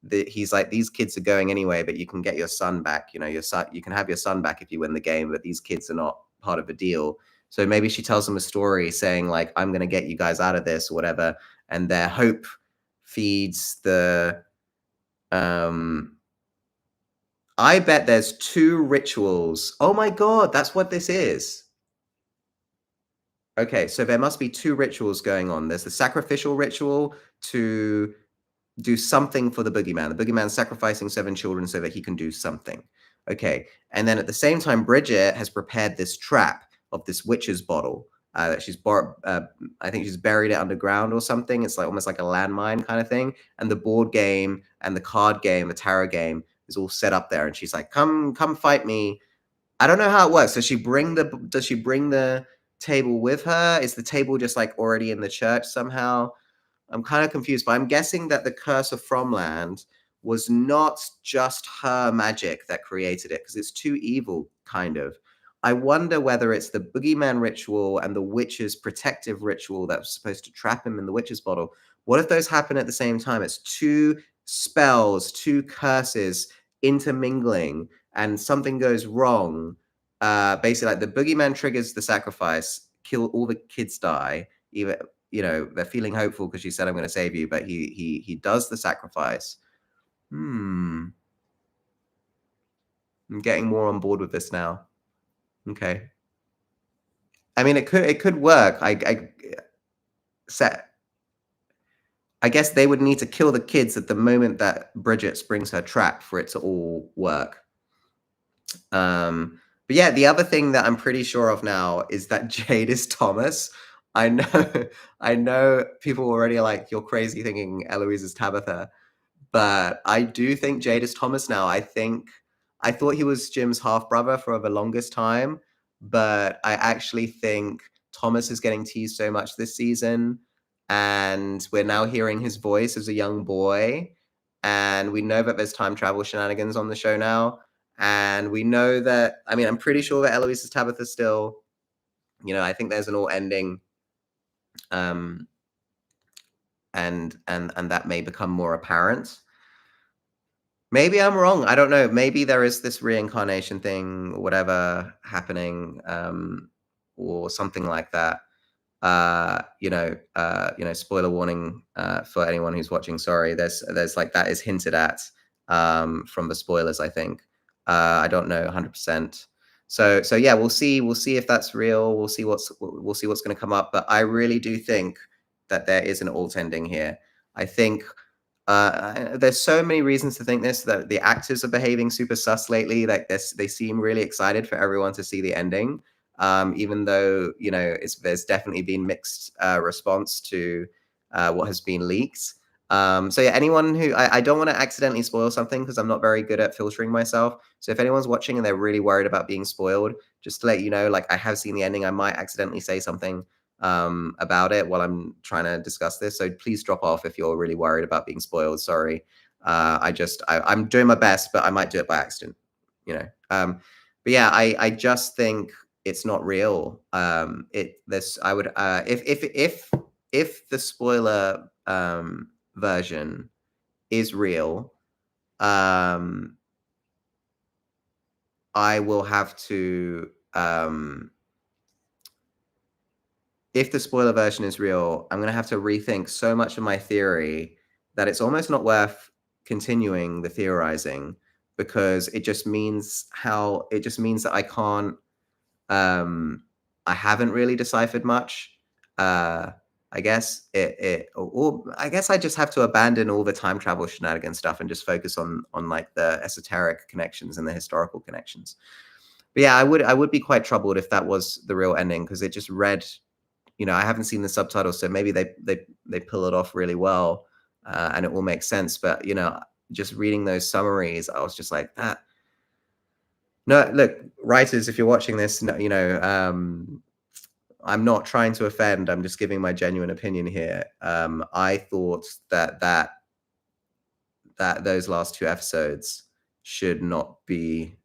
He's like, "These kids are going anyway, but you can get your son back. You can have your son back if you win the game, but these kids are not part of the deal." So maybe she tells them a story saying, like, "I'm going to get you guys out of this," or whatever, and their hope feeds the I bet there's 2 rituals. Oh my god, that's what this is. Okay, so there must be 2 rituals going on. There's the sacrificial ritual to do something for the boogeyman. The boogeyman's sacrificing 7 children so that he can do something. Okay, and then at the same time, Bridget has prepared this trap of this witch's bottle that I think she's buried it underground or something. It's like almost like a landmine kind of thing. And the board game and the card game, the tarot game, is all set up there. And she's like, "Come fight me." I don't know how it works. Does she bring the table with her? Is the table just like already in the church somehow? I'm kind of confused, but I'm guessing that the curse of Fromland was not just her magic that created it, because it's too evil, kind of. I wonder whether it's the boogeyman ritual and the witch's protective ritual that was supposed to trap him in the witch's bottle. What if those happen at the same time? It's 2 spells, 2 curses intermingling, and something goes wrong. Basically, like the boogeyman triggers the sacrifice, kill all the kids die, even they're feeling hopeful because she said, "I'm going to save you," but he does the sacrifice. I'm getting more on board with this now. Okay. I mean, it could work. I guess they would need to kill the kids at the moment that Bridget springs her trap for it to all work. But yeah, the other thing that I'm pretty sure of now is that Jade is Thomas. I know, I know people already are like, "You're crazy thinking Eloise is Tabitha," but I do think Jade is Thomas now. I thought he was Jim's half brother for the longest time, but I actually think Thomas is getting teased so much this season, and we're now hearing his voice as a young boy, and we know that there's time travel shenanigans on the show now, and we know that. I mean, I'm pretty sure that Eloise is Tabitha still. I think there's an all ending, and that may become more apparent. Maybe I'm wrong. I don't know. Maybe there is this reincarnation thing or whatever happening, or something like that. Spoiler warning for anyone who's watching. Sorry, there's like that is hinted at from the spoilers. I think I don't know 100%. So yeah, we'll see if that's real. We'll see what's going to come up. But I really do think that there is an alt ending here. I think there's so many reasons to think this, that the actors are behaving super sus lately. Like they seem really excited for everyone to see the ending, even though there's definitely been mixed response to what has been leaked. So yeah, anyone who I don't want to accidentally spoil something because I'm not very good at filtering myself. So if anyone's watching and they're really worried about being spoiled, just to let you know, like I have seen the ending. I might accidentally say something about it while I'm trying to discuss this. So please drop off if you're really worried about being spoiled. Sorry. I'm doing my best, but I might do it by accident, but yeah, I just think it's not real. I would, if the spoiler, version is real, I will have to, if the spoiler version is real, I'm going to have to rethink so much of my theory that it's almost not worth continuing the theorizing, because it just means that I can't, I haven't really deciphered much. I guess I guess I just have to abandon all the time travel shenanigans stuff and just focus on like the esoteric connections and the historical connections. But yeah, I would be quite troubled if that was the real ending, because it just read, I haven't seen the subtitles, so maybe they pull it off really well, and it will make sense. But just reading those summaries, I was just like, ah. No, look, writers, if you're watching this, I'm not trying to offend. I'm just giving my genuine opinion here. I thought that those last two episodes should not be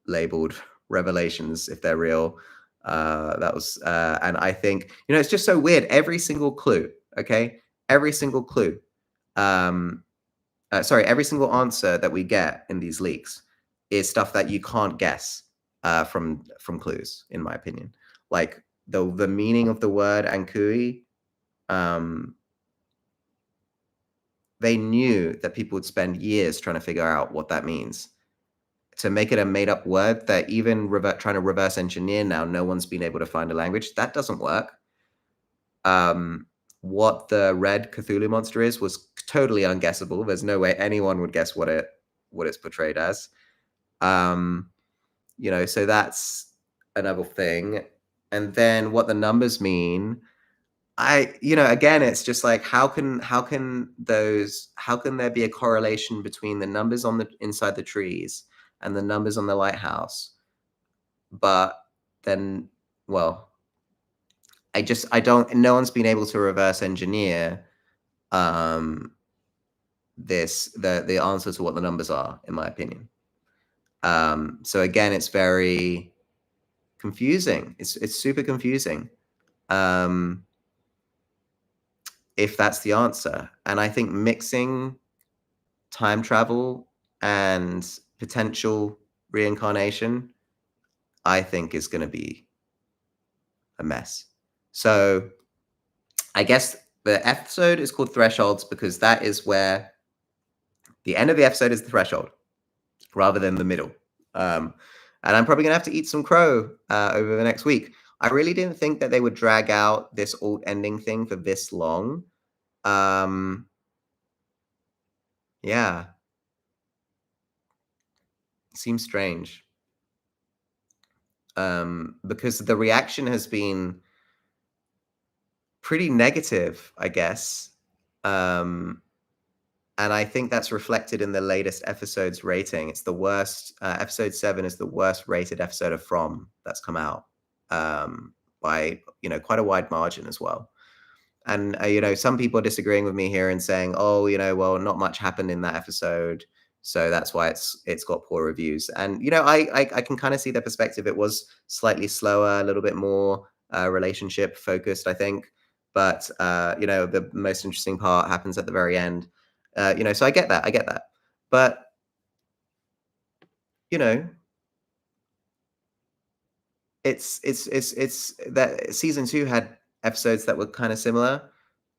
labeled revelations if they're real. That was, and I think, it's just so weird. Every single clue, okay, every single clue, every single answer that we get in these leaks is stuff that you can't guess from clues, in my opinion. Like the meaning of the word ankui, they knew that people would spend years trying to figure out what that means. To make it a made-up word that even trying to reverse engineer now, no one's been able to find a language. That doesn't work. What the red Cthulhu monster is was totally unguessable. There's no way anyone would guess what it's portrayed as. So that's another thing. And then what the numbers mean, again, it's just like, how can there be a correlation between the numbers on the inside the trees and the numbers on the lighthouse? But then, well, no one's been able to reverse engineer the answer to what the numbers are, in my opinion. So again, it's very confusing. It's super confusing. If that's the answer. And I think mixing time travel and potential reincarnation, I think is going to be a mess. So I guess the episode is called Thresholds because that is where the end of the episode is the threshold rather than the middle. And I'm probably going to have to eat some crow over the next week. I really didn't think that they would drag out this alt ending thing for this long. Yeah. Seems strange. Because the reaction has been pretty negative, I guess. And I think that's reflected in the latest episode's rating. It's the worst. Episode 7 is the worst rated episode of From that's come out, by quite a wide margin as well. And some people are disagreeing with me here and saying, oh, well, not much happened in that episode, so that's why it's got poor reviews. And I can kind of see their perspective. It was slightly slower, a little bit more relationship focused, I think. But the most interesting part happens at the very end. So I get that. But it's that season 2 had episodes that were kind of similar,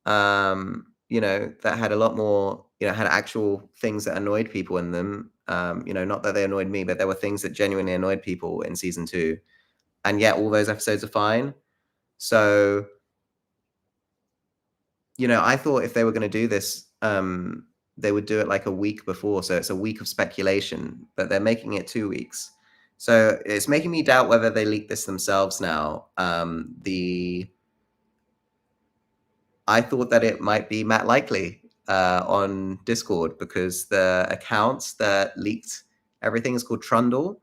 that had a lot more, had actual things that annoyed people in them. Not that they annoyed me, but there were things that genuinely annoyed people in season 2. And yet all those episodes are fine. So, I thought if they were going to do this, they would do it like a week before. So it's a week of speculation, but they're making it 2 weeks. So it's making me doubt whether they leaked this themselves now. I thought that it might be Matt Likely on Discord, because the accounts that leaked everything is called Trundle.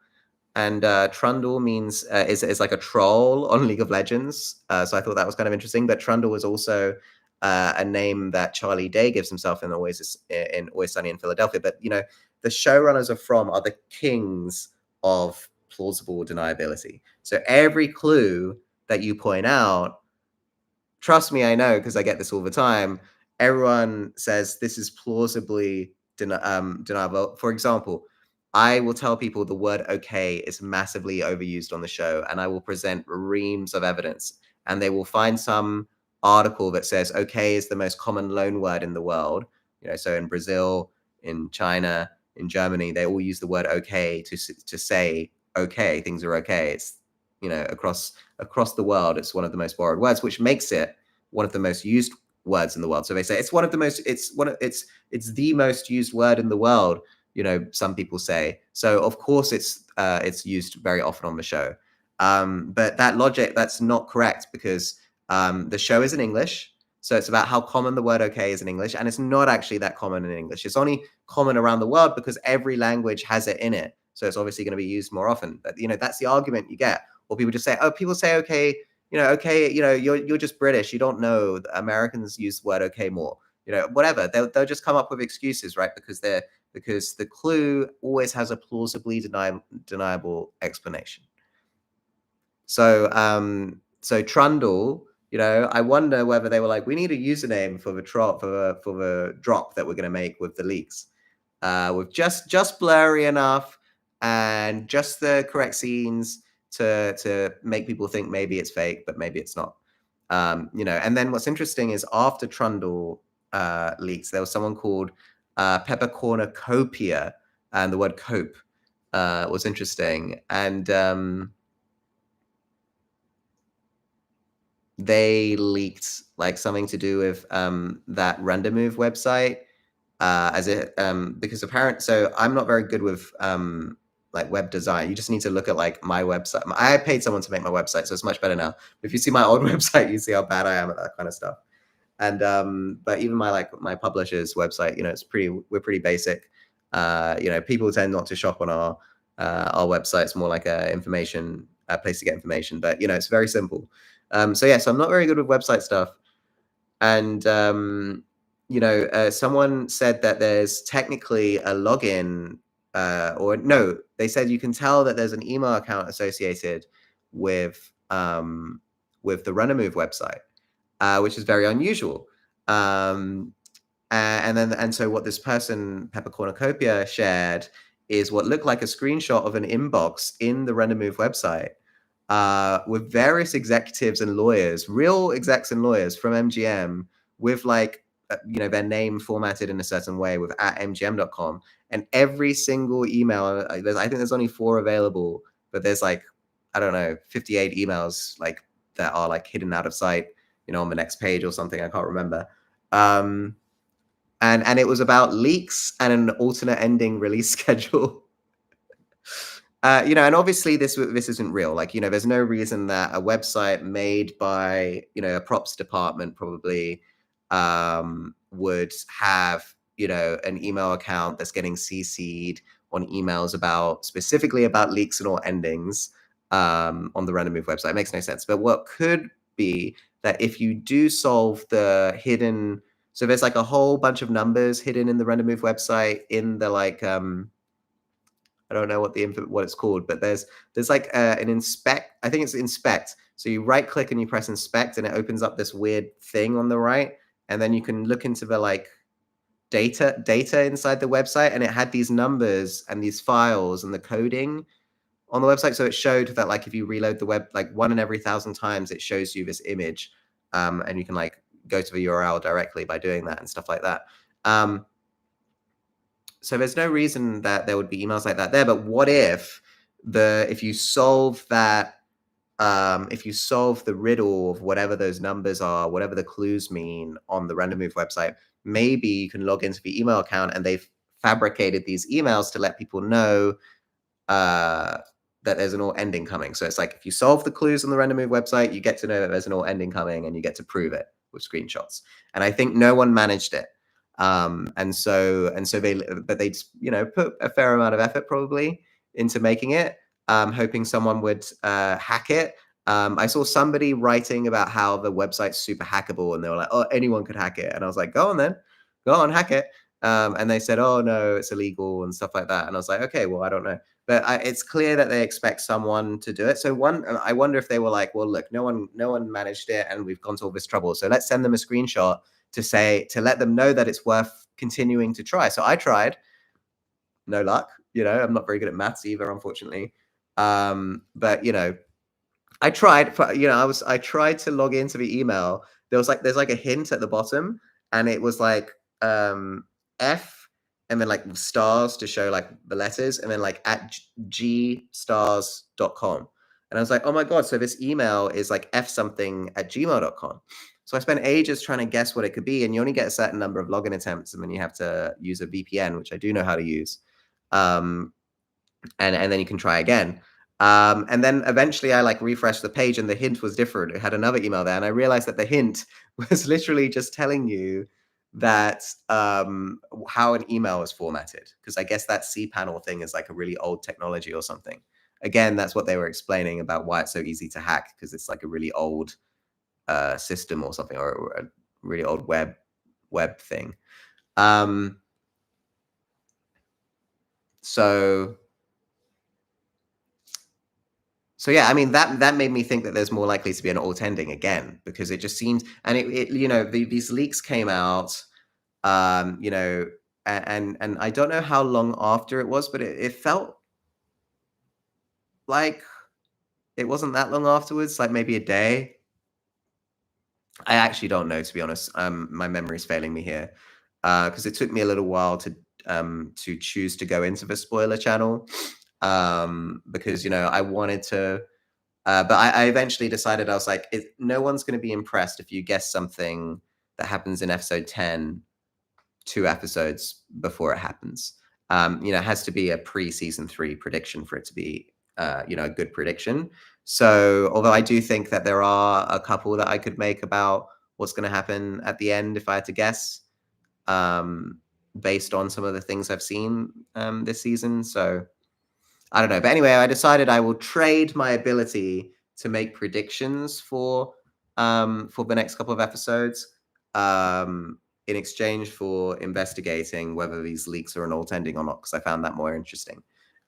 And Trundle means is like a troll on League of Legends. So I thought that was kind of interesting. But Trundle was also a name that Charlie Day gives himself in Always Sunny in Philadelphia. But the showrunners of From are the kings of plausible deniability. So every clue that you point out, trust me, I know, because I get this all the time. Everyone says this is plausibly deniable. For example, I will tell people the word okay is massively overused on the show, and I will present reams of evidence, and they will find some article that says okay is the most common loan word in the world. So in Brazil, in China, in Germany, they all use the word okay to say okay, things are okay. It's across the world, it's one of the most borrowed words, which makes it one of the most used words in the world. So they say it's the most used word in the world. Some people say. So of course it's used very often on the show. But that logic, that's not correct, because the show is in English. So it's about how common the word okay is in English, and it's not actually that common in English. It's only common around the world because every language has it in it. So it's obviously going to be used more often. But that's the argument you get. Or people just say, oh, people say okay, okay, you're just British. You don't know. The Americans use the word okay more. Whatever. They'll just come up with excuses, right? Because the clue always has a plausibly deniable explanation. So Trundle, I wonder whether they were like, we need a username for the drop that we're going to make with the leaks, with just blurry enough and just the correct scenes to make people think maybe it's fake, but maybe it's not. And then what's interesting is after Trundle leaks, there was someone called Peppercornucopia, and the word cope was interesting. And they leaked like something to do with that Render Move website, because apparently, so I'm not very good with like web design. You just need to look at like my website. I paid someone to make my website, so it's much better now. If you see my old website, you see how bad I am at that kind of stuff. And but even my publisher's website, we're pretty basic. People tend not to shop on our website. It's more like a place to get information, but it's very simple. So I'm not very good with website stuff. And someone said that there's technically a login, or no, they said you can tell that there's an email account associated with the Runner Move website, which is very unusual. And so what this person, Peppercornucopia, shared is what looked like a screenshot of an inbox in the Runner Move website, with various executives and lawyers, real execs and lawyers from MGM, with like their name formatted in a certain way with @mgm.com, and every single email, I think there's only 4 available, but there's like, I don't know, 58 emails like that are like hidden out of sight, on the next page or something. I can't remember. And it was about leaks and an alternate ending release schedule. And obviously this isn't real. Like, there's no reason that a website made by, a props department probably would have, an email account that's getting CC'd on emails specifically about leaks and or endings on the Random Move website. It makes no sense. But what could be that if you do solve the hidden, so there's like a whole bunch of numbers hidden in the Random Move website in the like, I don't know what it's called, but there's like an inspect. I think it's inspect. So you right click and you press inspect, and it opens up this weird thing on the right, and then you can look into the like data inside the website, and it had these numbers and these files and the coding on the website. So it showed that like if you reload the web like 1 in every 1,000 times, it shows you this image and you can like go to the URL directly by doing that and stuff like that. So there's no reason that there would be emails like that there. But what if if you solve that, if you solve the riddle of whatever those numbers are, whatever the clues mean on the Random Move website, maybe you can log into the email account and they've fabricated these emails to let people know that there's an alt ending coming. So it's like if you solve the clues on the Random Move website, you get to know that there's an alt ending coming and you get to prove it with screenshots. And I think no one managed it. And so they put a fair amount of effort probably into making it, hoping someone would hack it. I saw somebody writing about how the website's super hackable, and they were like, "Oh, anyone could hack it." And I was like, "Go on then, go on, hack it." And they said, "Oh no, it's illegal," and stuff like that. And I was like, "Okay, well, I don't know." But it's clear that they expect someone to do it. So I wonder if they were like, "Well, look, no one managed it, and we've gone to all this trouble. So let's send them a screenshot to let them know that it's worth continuing to try." So I tried, no luck. I'm not very good at maths either, unfortunately. But I tried. I tried to log into the email. There's like a hint at the bottom, and it was like F, and then like stars to show like the letters, and then like at gstars.com. And I was like, oh my god! So this email is like f something at gmail.com. So I spent ages trying to guess what it could be, and you only get a certain number of login attempts, and then you have to use a VPN, which I do know how to use. And then you can try again. And then eventually I like refreshed the page and the hint was different. It had another email there, and I realized that the hint was literally just telling you that how an email is formatted. Because I guess that cPanel thing is like a really old technology or something. Again, that's what they were explaining about why it's so easy to hack, because it's like a really old system or something, or a really old web thing. So yeah, I mean that made me think that there's more likely to be an alt ending again, because it just seems, and these leaks came out, and I don't know how long after it was, but it felt like it wasn't that long afterwards, like maybe a day. I actually don't know, to be honest. My memory's failing me here, because it took me a little while to choose to go into the spoiler channel, because I wanted to. But I eventually decided, I was like, no one's going to be impressed if you guess something that happens in episode 10 2 episodes before it happens. It has to be a pre-season 3 prediction for it to be, a good prediction. So although I do think that there are a couple that I could make about what's going to happen at the end if I had to guess, based on some of the things I've seen this season. So I don't know. But anyway, I decided I will trade my ability to make predictions for the next couple of episodes, in exchange for investigating whether these leaks are an alt ending or not, because I found that more interesting.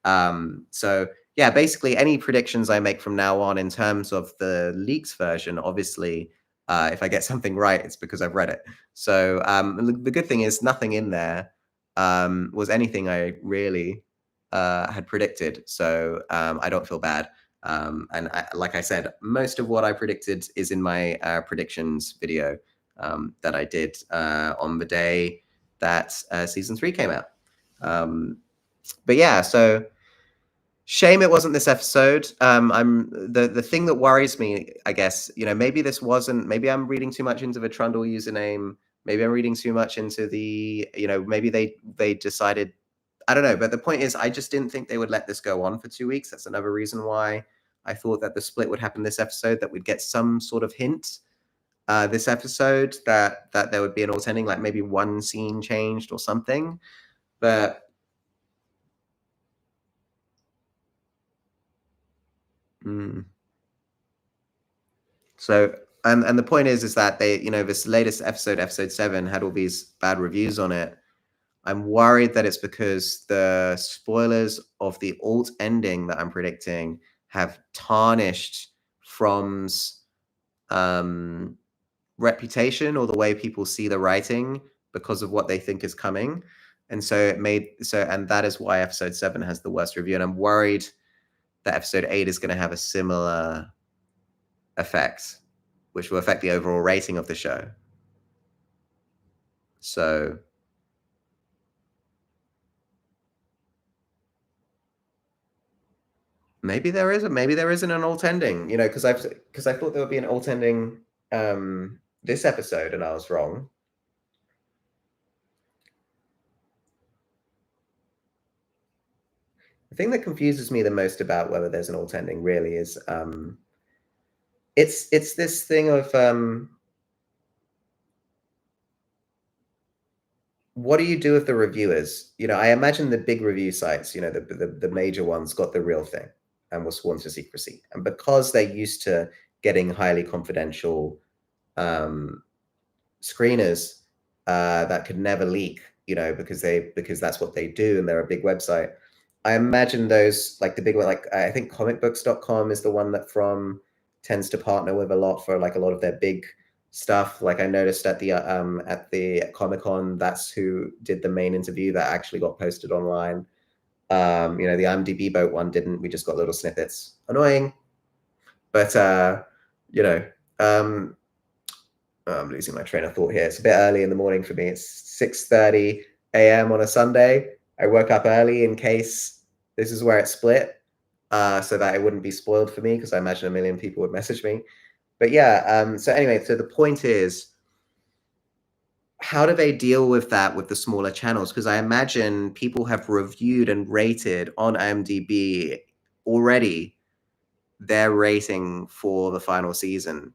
So yeah, basically any predictions I make from now on in terms of the leaks version, obviously, if I get something right, it's because I've read it. So the good thing is nothing in there was anything I really had predicted. So I don't feel bad. And like I said, most of what I predicted is in my predictions video that I did on the day that season 3 came out. But yeah, so shame it wasn't this episode. The thing that worries me, I guess, maybe this wasn't, maybe I'm reading too much into the Trundle username. Maybe I'm reading too much into the, maybe they decided, I don't know. But the point is, I just didn't think they would let this go on for 2 weeks. That's another reason why I thought that the split would happen this episode, that we'd get some sort of hint this episode that there would be an alt ending, like maybe one scene changed or something. But so, and the point is that they, this latest episode 7, had all these bad reviews on it. I'm worried that it's because the spoilers of the alt ending that I'm predicting have tarnished FROM's reputation, or the way people see the writing, because of what they think is coming. And so and that is why episode 7 has the worst review. And I'm worried that episode 8 is going to have a similar effect. which will affect the overall rating of the show. So maybe there isn't an alt ending, you know, because I thought there would be an alt ending this episode, and I was wrong. The thing that confuses me the most about whether there's an alt ending really is it's this thing of what do you do with the reviewers? You know, I imagine the big review sites, you know, the major ones got the real thing and were sworn to secrecy. And because they're used to getting highly confidential screeners that could never leak, you know, because that's what they do and they're a big website. I imagine those, like the big one, like I think comicbooks.com is the one that From tends to partner with a lot for like a lot of their big stuff. Like I noticed at the Comic-Con, that's who did the main interview that actually got posted online. You know, the IMDb boat one didn't. We just got little snippets. Annoying. But you know, I'm losing my train of thought here. It's a bit early in the morning for me. It's 6:30 a.m. on a Sunday. I woke up early in case this is where it split, so that it wouldn't be spoiled for me, because I imagine a million people would message me. But yeah, so anyway, so the point is, how do they deal with that with the smaller channels? Because I imagine people have reviewed and rated on IMDb already their rating for the final season.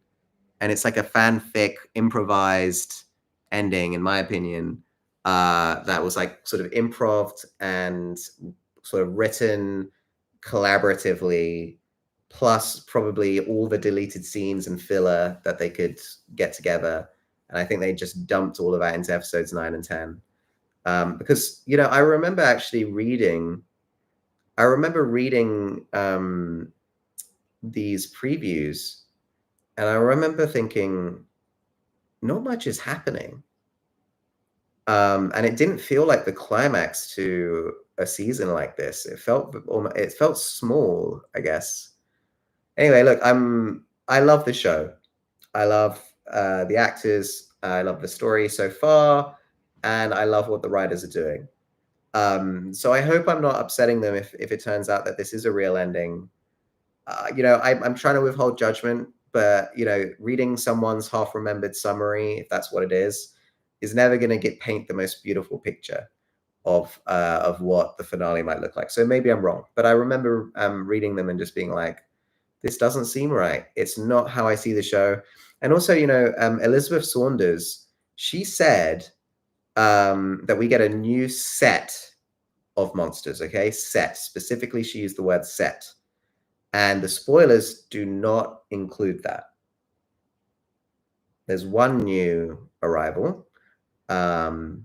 And it's like a fanfic improvised ending, in my opinion, that was like sort of improved and sort of written collaboratively, plus probably all the deleted scenes and filler that they could get together. And I think they just dumped all of that into episodes 9 and 10. Because, you know, I remember reading these previews, and I remember thinking, not much is happening. And it didn't feel like the climax to a season like this. It felt small, I guess. Anyway, look, I love the show. I love the actors. I love the story so far, and I love what the writers are doing. So I hope I'm not upsetting them if it turns out that this is a real ending. You know, I'm trying to withhold judgment, but you know, reading someone's half-remembered summary, if that's what it is never going to paint the most beautiful picture of what the finale might look like. So maybe I'm wrong, but I remember reading them and just being like, this doesn't seem right. It's not how I see the show. And also, you know, Elizabeth Saunders, she said that we get a new set of monsters. Okay, set specifically. She used the word set. And the spoilers do not include that. There's one new arrival, but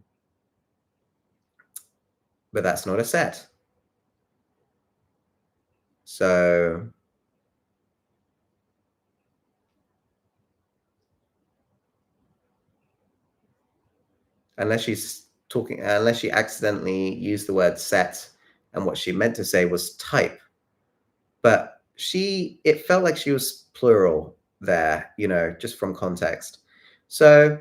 that's not a set. So unless she accidentally used the word set, and what she meant to say was type. But it felt like she was plural there, you know, just from context. So,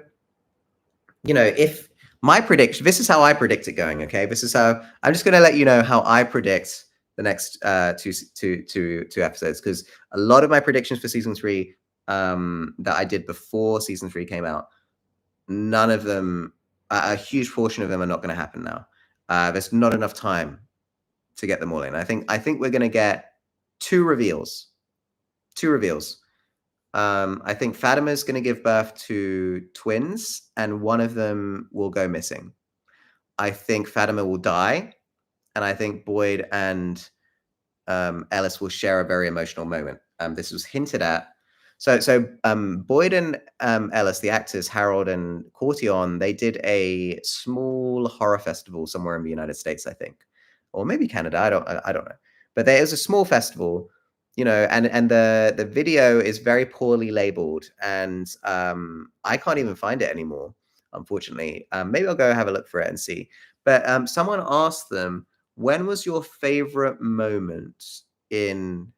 you know, if my prediction, this is how I predict it going, okay? This is how, I'm just going to let you know how I predict the next two episodes, because a lot of my predictions for season 3 that I did before season 3 came out, none of them, a huge portion of them are not going to happen now. There's not enough time to get them all in. I think we're going to get two reveals. I think Fatima's going to give birth to twins, and one of them will go missing. I think Fatima will die, and I think Boyd and Ellis will share a very emotional moment. This was hinted at. So Boyd and Ellis, the actors, Harold and Courtion, they did a small horror festival somewhere in the United States, I think, or maybe Canada. I don't know. But there is a small festival, you know, and the video is very poorly labeled, and I can't even find it anymore, unfortunately. Maybe I'll go have a look for it and see. But someone asked them, when was your favorite moment in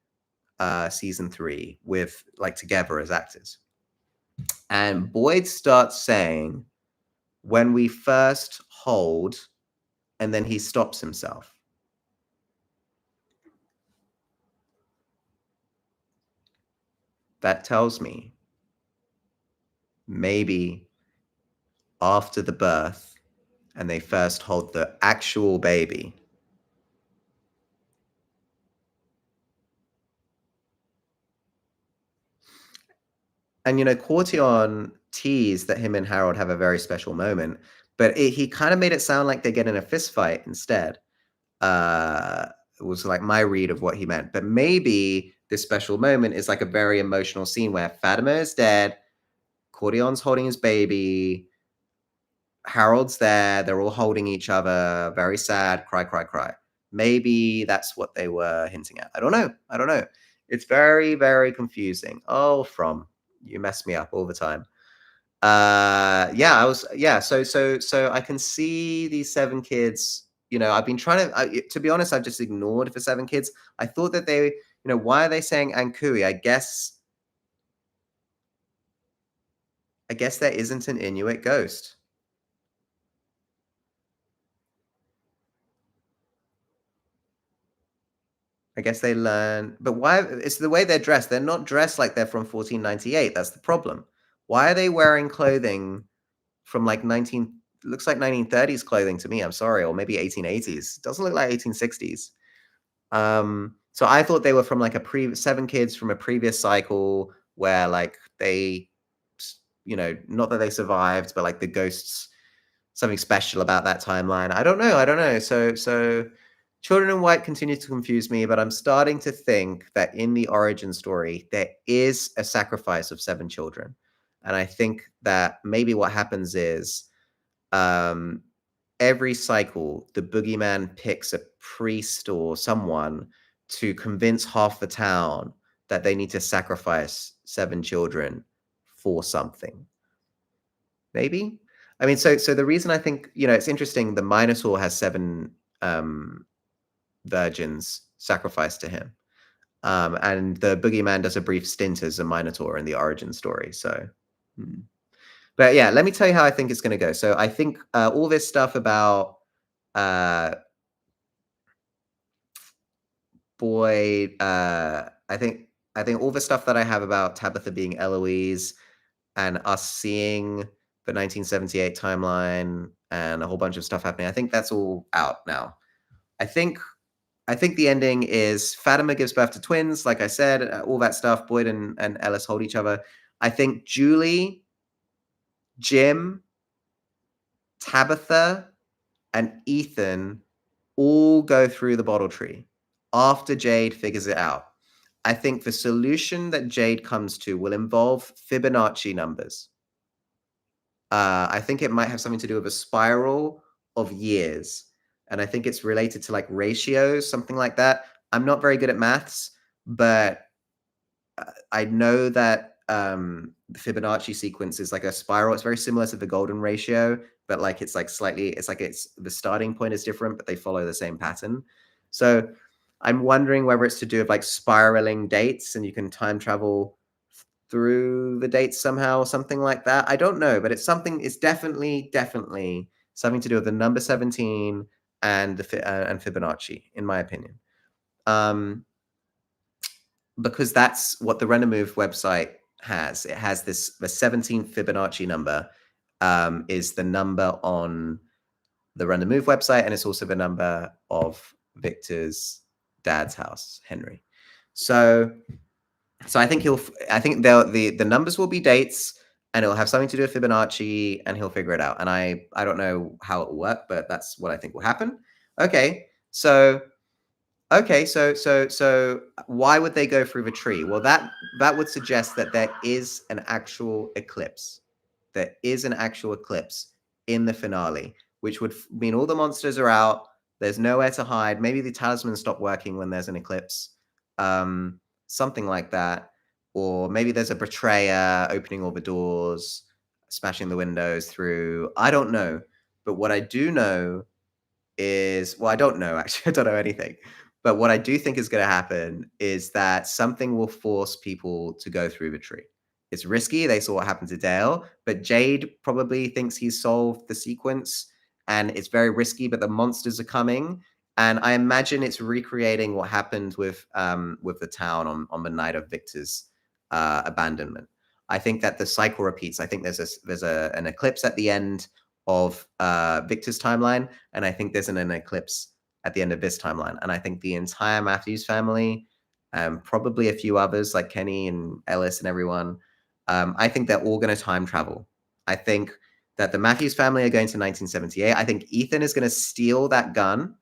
season 3 with, like, together as actors? And Boyd starts saying, when we first hold, and then he stops himself. That tells me maybe after the birth and they first hold the actual baby. And, Quartion teased that him and Harold have a very special moment, but he kind of made it sound like they get in a fist fight instead. It was like my read of what he meant. But maybe this special moment is like a very emotional scene where Fatima is dead, Cordion's holding his baby, Harold's there, they're all holding each other, very sad, cry, cry, cry. Maybe that's what they were hinting at. I don't know. It's very, very confusing. Oh, you mess me up all the time. So I can see these 7 kids. I've been trying to be honest, I've just ignored for 7 kids. I thought that they, why are they saying Ankui? I guess there isn't an Inuit ghost. I guess they learn, but why? It's the way they're dressed. They're not dressed like they're from 1498. That's the problem. Why are they wearing clothing from like looks like 1930s clothing to me? I'm sorry, or maybe 1880s. It doesn't look like 1860s. So I thought they were from like 7 kids from a previous cycle where like they, not that they survived, but like the ghosts, something special about that timeline. I don't know. So Children in White continue to confuse me, but I'm starting to think that in the origin story, there is a sacrifice of 7 children. And I think that maybe what happens is every cycle, the boogeyman picks a priest or someone to convince half the town that they need to sacrifice 7 children for something. Maybe? I mean, so the reason I think, it's interesting, the Minotaur has 7 virgins sacrificed to him. And the boogeyman does a brief stint as a Minotaur in the origin story. So, but yeah, let me tell you how I think it's going to go. So I think all this stuff about Boyd, I think all the stuff that I have about Tabitha being Eloise and us seeing the 1978 timeline and a whole bunch of stuff happening, I think that's all out now. I think the ending is Fatima gives birth to twins, like I said, all that stuff. Boyd and Ellis hold each other. I think Julie, Jim, Tabitha, and Ethan all go through the bottle tree after Jade figures it out. I think the solution that Jade comes to will involve Fibonacci numbers. I think it might have something to do with a spiral of years. And I think it's related to like ratios, something like that. I'm not very good at maths, but I know that the Fibonacci sequence is like a spiral. It's very similar to the golden ratio, but like it's like the starting point is different, but they follow the same pattern. So I'm wondering whether it's to do with like spiraling dates and you can time travel through the dates somehow or something like that. I don't know, but it's definitely something to do with the number 17 and and Fibonacci, in my opinion. Because that's what the Renamove website has. It has the 17th Fibonacci number is the number on the Renamove website, and it's also the number of Victor's dad's house, Henry. So I think the numbers will be dates, and it'll have something to do with Fibonacci, and he'll figure it out. And I don't know how it will work, but that's what I think will happen. Okay, so why would they go through the tree? Well, that would suggest that there is an actual eclipse. There is an actual eclipse in the finale, which would mean all the monsters are out. There's nowhere to hide. Maybe the talisman stopped working when there's an eclipse. Something like that. Or maybe there's a betrayer opening all the doors, smashing the windows through. I don't know. But what I do know is, well, I don't know, actually. I don't know anything. But what I do think is going to happen is that something will force people to go through the tree. it's risky. They saw what happened to Dale, but Jade probably thinks he's solved the sequence, and it's very risky. But the monsters are coming, and I imagine it's recreating what happened with the town on the night of Victor's abandonment. I think that the cycle repeats. I think there's an eclipse at the end of Victor's timeline, and I think there's an eclipse at the end of this timeline. And I think the entire Matthews family, probably a few others like Kenny and Ellis and everyone, I think they're all going to time travel. I think that the Matthews family are going to 1978. I think Ethan is going to steal that gun,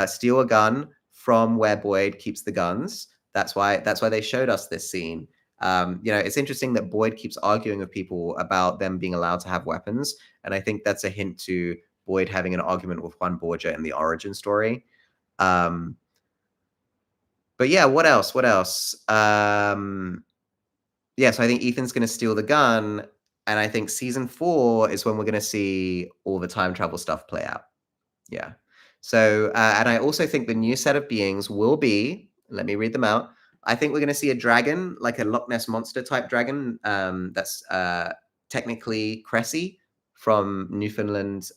steal a gun from where Boyd keeps the guns. That's why they showed us this scene. It's interesting that Boyd keeps arguing with people about them being allowed to have weapons, and I think that's a hint to Boyd having an argument with Juan Borgia in the origin story. But yeah, what else? Yeah, so I think Ethan's going to steal the gun, and I think season 4 is when we're going to see all the time travel stuff play out. Yeah. So, and I also think the new set of beings will be, let me read them out. I think we're going to see a dragon, like a Loch Ness monster type dragon, that's technically Cressy from Newfoundland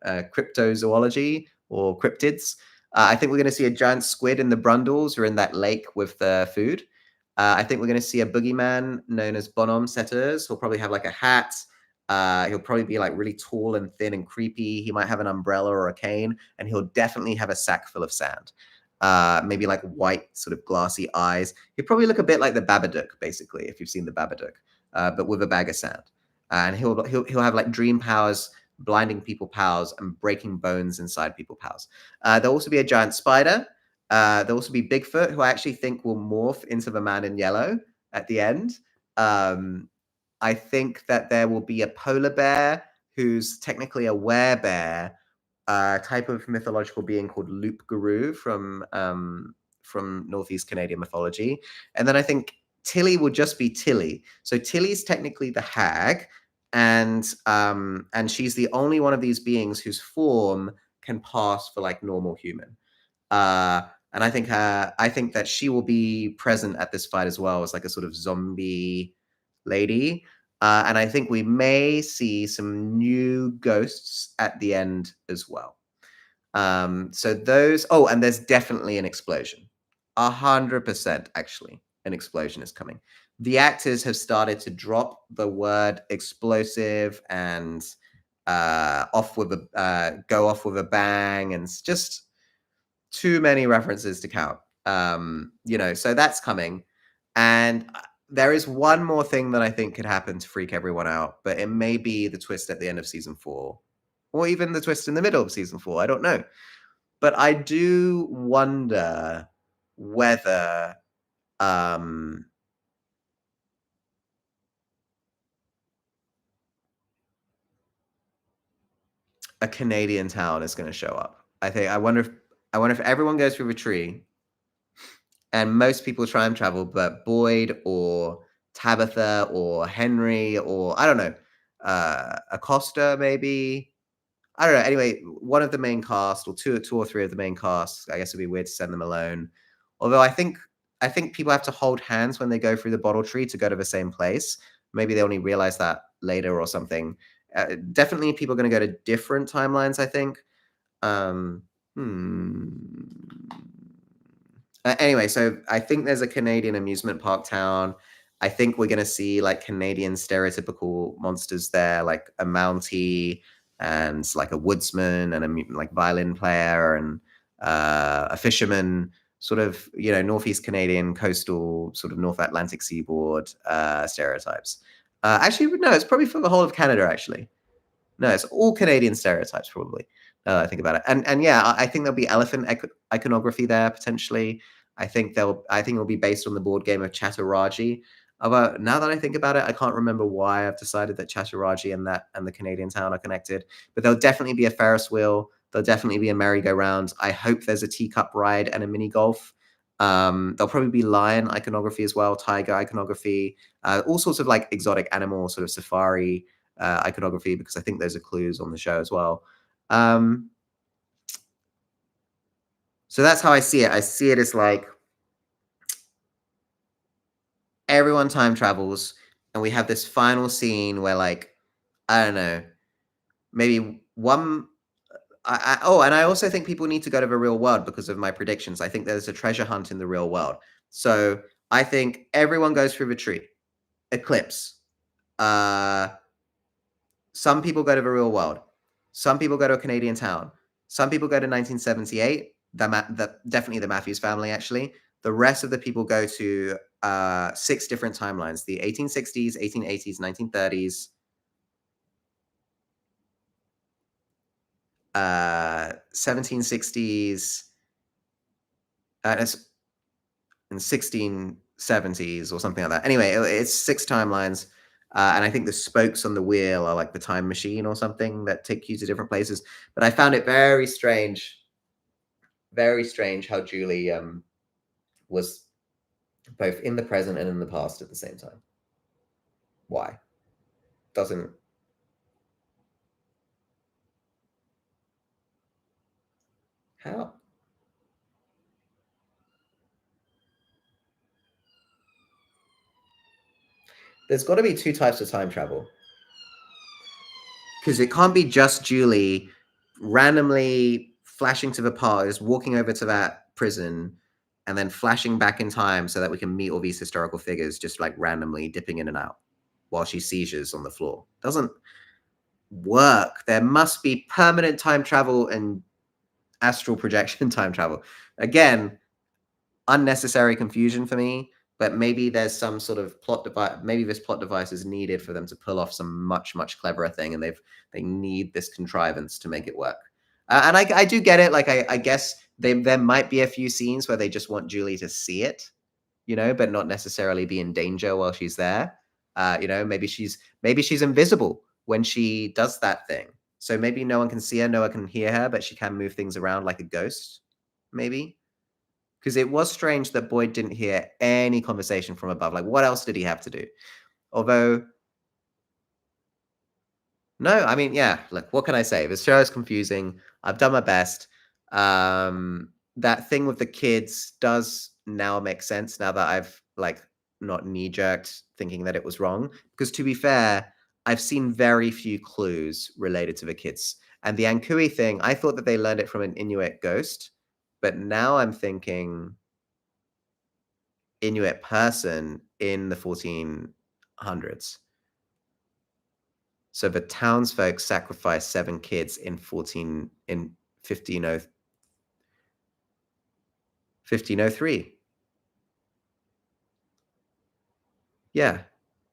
cryptozoology or cryptids. I think we're going to see a giant squid in the Brundles or in that lake with the food. I think we're going to see a boogeyman known as Bonhomme Setters. He'll probably have like a hat. He'll probably be like really tall and thin and creepy. He might have an umbrella or a cane, and he'll definitely have a sack full of sand. Maybe like white, sort of glassy eyes. He'll probably look a bit like the Babadook, basically, if you've seen the Babadook, but with a bag of sand. And he'll have like dream powers, blinding people powers, and breaking bones inside people powers. There'll also be a giant spider. There'll also be Bigfoot, who I actually think will morph into the man in yellow at the end. I think that there will be a polar bear who's technically a werebear, type of mythological being called Loup Garou from Northeast Canadian mythology. And then I think Tilly will just be Tilly. So Tilly's technically the hag, and she's the only one of these beings whose form can pass for like normal human. And I think that she will be present at this fight as well as like a sort of zombie lady. And I think we may see some new ghosts at the end as well. So those. Oh, and there's definitely an explosion. 100% actually, an explosion is coming. The actors have started to drop the word explosive and go off with a bang, and just too many references to count. So that's coming. And there is one more thing that I think could happen to freak everyone out, but it may be the twist at the end of season 4, or even the twist in the middle of season 4. I don't know. But I do wonder whether a Canadian town is going to show up. I wonder if everyone goes through the tree and most people try and travel, but Boyd or Tabitha or Henry or I don't know, Acosta maybe. I don't know. Anyway, one of the main cast or two or three of the main cast. I guess it'd be weird to send them alone. Although I think people have to hold hands when they go through the bottle tree to go to the same place. Maybe they only realize that later or something. Definitely, people are going to go to different timelines. I think. Anyway, so I think there's a Canadian amusement park town. I think we're going to see like Canadian stereotypical monsters there, like a Mountie and like a woodsman and a like violin player and a fisherman, sort of, Northeast Canadian coastal, sort of North Atlantic seaboard stereotypes. Actually, no, it's probably for the whole of Canada, actually. No, it's all Canadian stereotypes, probably. I think about it, and yeah, I think there'll be elephant iconography there potentially. I think it'll be based on the board game of Chattaraji. Although now that I think about it, I can't remember why I've decided that Chattaraji and the Canadian town are connected. But there'll definitely be a Ferris wheel. There'll definitely be a merry-go-round. I hope there's a teacup ride and a mini golf. There'll probably be lion iconography as well, tiger iconography, all sorts of like exotic animal sort of safari iconography, because I think those are clues on the show as well. So that's how I see it. I see it as like everyone time travels, and we have this final scene where, like, I don't know, maybe one. And I also think people need to go to the real world because of my predictions. I think there's a treasure hunt in the real world. So I think everyone goes through the tree. Eclipse. Some people go to the real world. Some people go to a Canadian town. Some people go to 1978. Definitely the Matthews family, actually. The rest of the people go to 6 different timelines: the 1860s, 1880s, 1930s, 1760s, and 1670s or something like that. Anyway, it's 6 timelines. And I think the spokes on the wheel are like the time machine or something that take you to different places. But I found it very strange how Julie was both in the present and in the past at the same time. Why? Doesn't. How? There's got to be 2 types of time travel. Because it can't be just Julie randomly flashing to the past, walking over to that prison, and then flashing back in time so that we can meet all these historical figures, just like randomly dipping in and out while she seizures on the floor. Doesn't work. There must be permanent time travel and astral projection time travel. Again, unnecessary confusion for me, but maybe there's some sort of plot device. Maybe this plot device is needed for them to pull off some much cleverer thing, and they need this contrivance to make it work. And I do get it. Like I guess there might be a few scenes where they just want Julie to see it, but not necessarily be in danger while she's there. Maybe she's invisible when she does that thing. So maybe no one can see her, no one can hear her, but she can move things around like a ghost, maybe. Because it was strange that Boyd didn't hear any conversation from above. Like, what else did he have to do? Although, no, I mean, yeah, look, what can I say? The show is confusing. I've done my best. That thing with the kids does now make sense now that I've, like, not knee-jerked thinking that it was wrong. Because to be fair, I've seen very few clues related to the kids. And the Ankui thing, I thought that they learned it from an Inuit ghost. But now I'm thinking Inuit person in the 1400s. So the townsfolk sacrificed 7 kids in 1503. Yeah.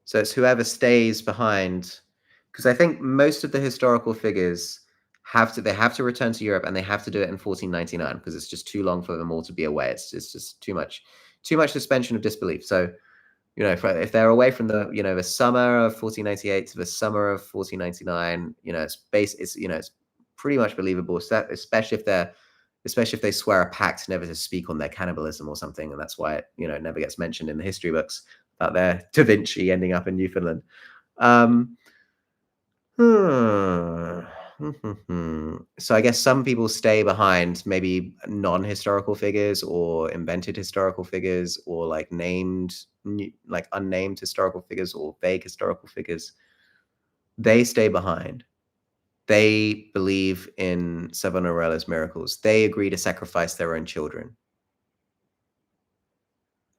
So it's whoever stays behind, because I think most of the historical figures have to return to Europe, and they have to do it in 1499 because it's just too long for them all to be away. It's just too much suspension of disbelief. So, if they're away from the summer of 1498 to the summer of 1499, it's pretty much believable, especially if they swear a pact never to speak on their cannibalism or something, and that's why it never gets mentioned in the history books about their Da Vinci ending up in Newfoundland. So I guess some people stay behind, maybe non-historical figures or invented historical figures, or like unnamed historical figures or vague historical figures. They stay behind. They believe in Savonarola's miracles. They agree to sacrifice their own children.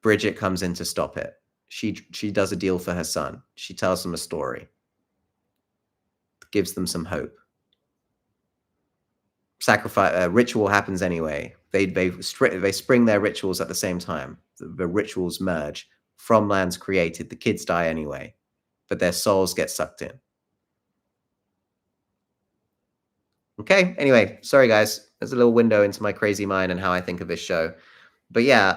Bridget comes in to stop it. She does a deal for her son. She tells them a story. Gives them some hope. Sacrifice ritual happens anyway. They spring their rituals at the same time. The rituals merge. From lands created, the kids die anyway, but their souls get sucked in. Okay. Anyway, sorry guys. There's a little window into my crazy mind and how I think of this show. But yeah,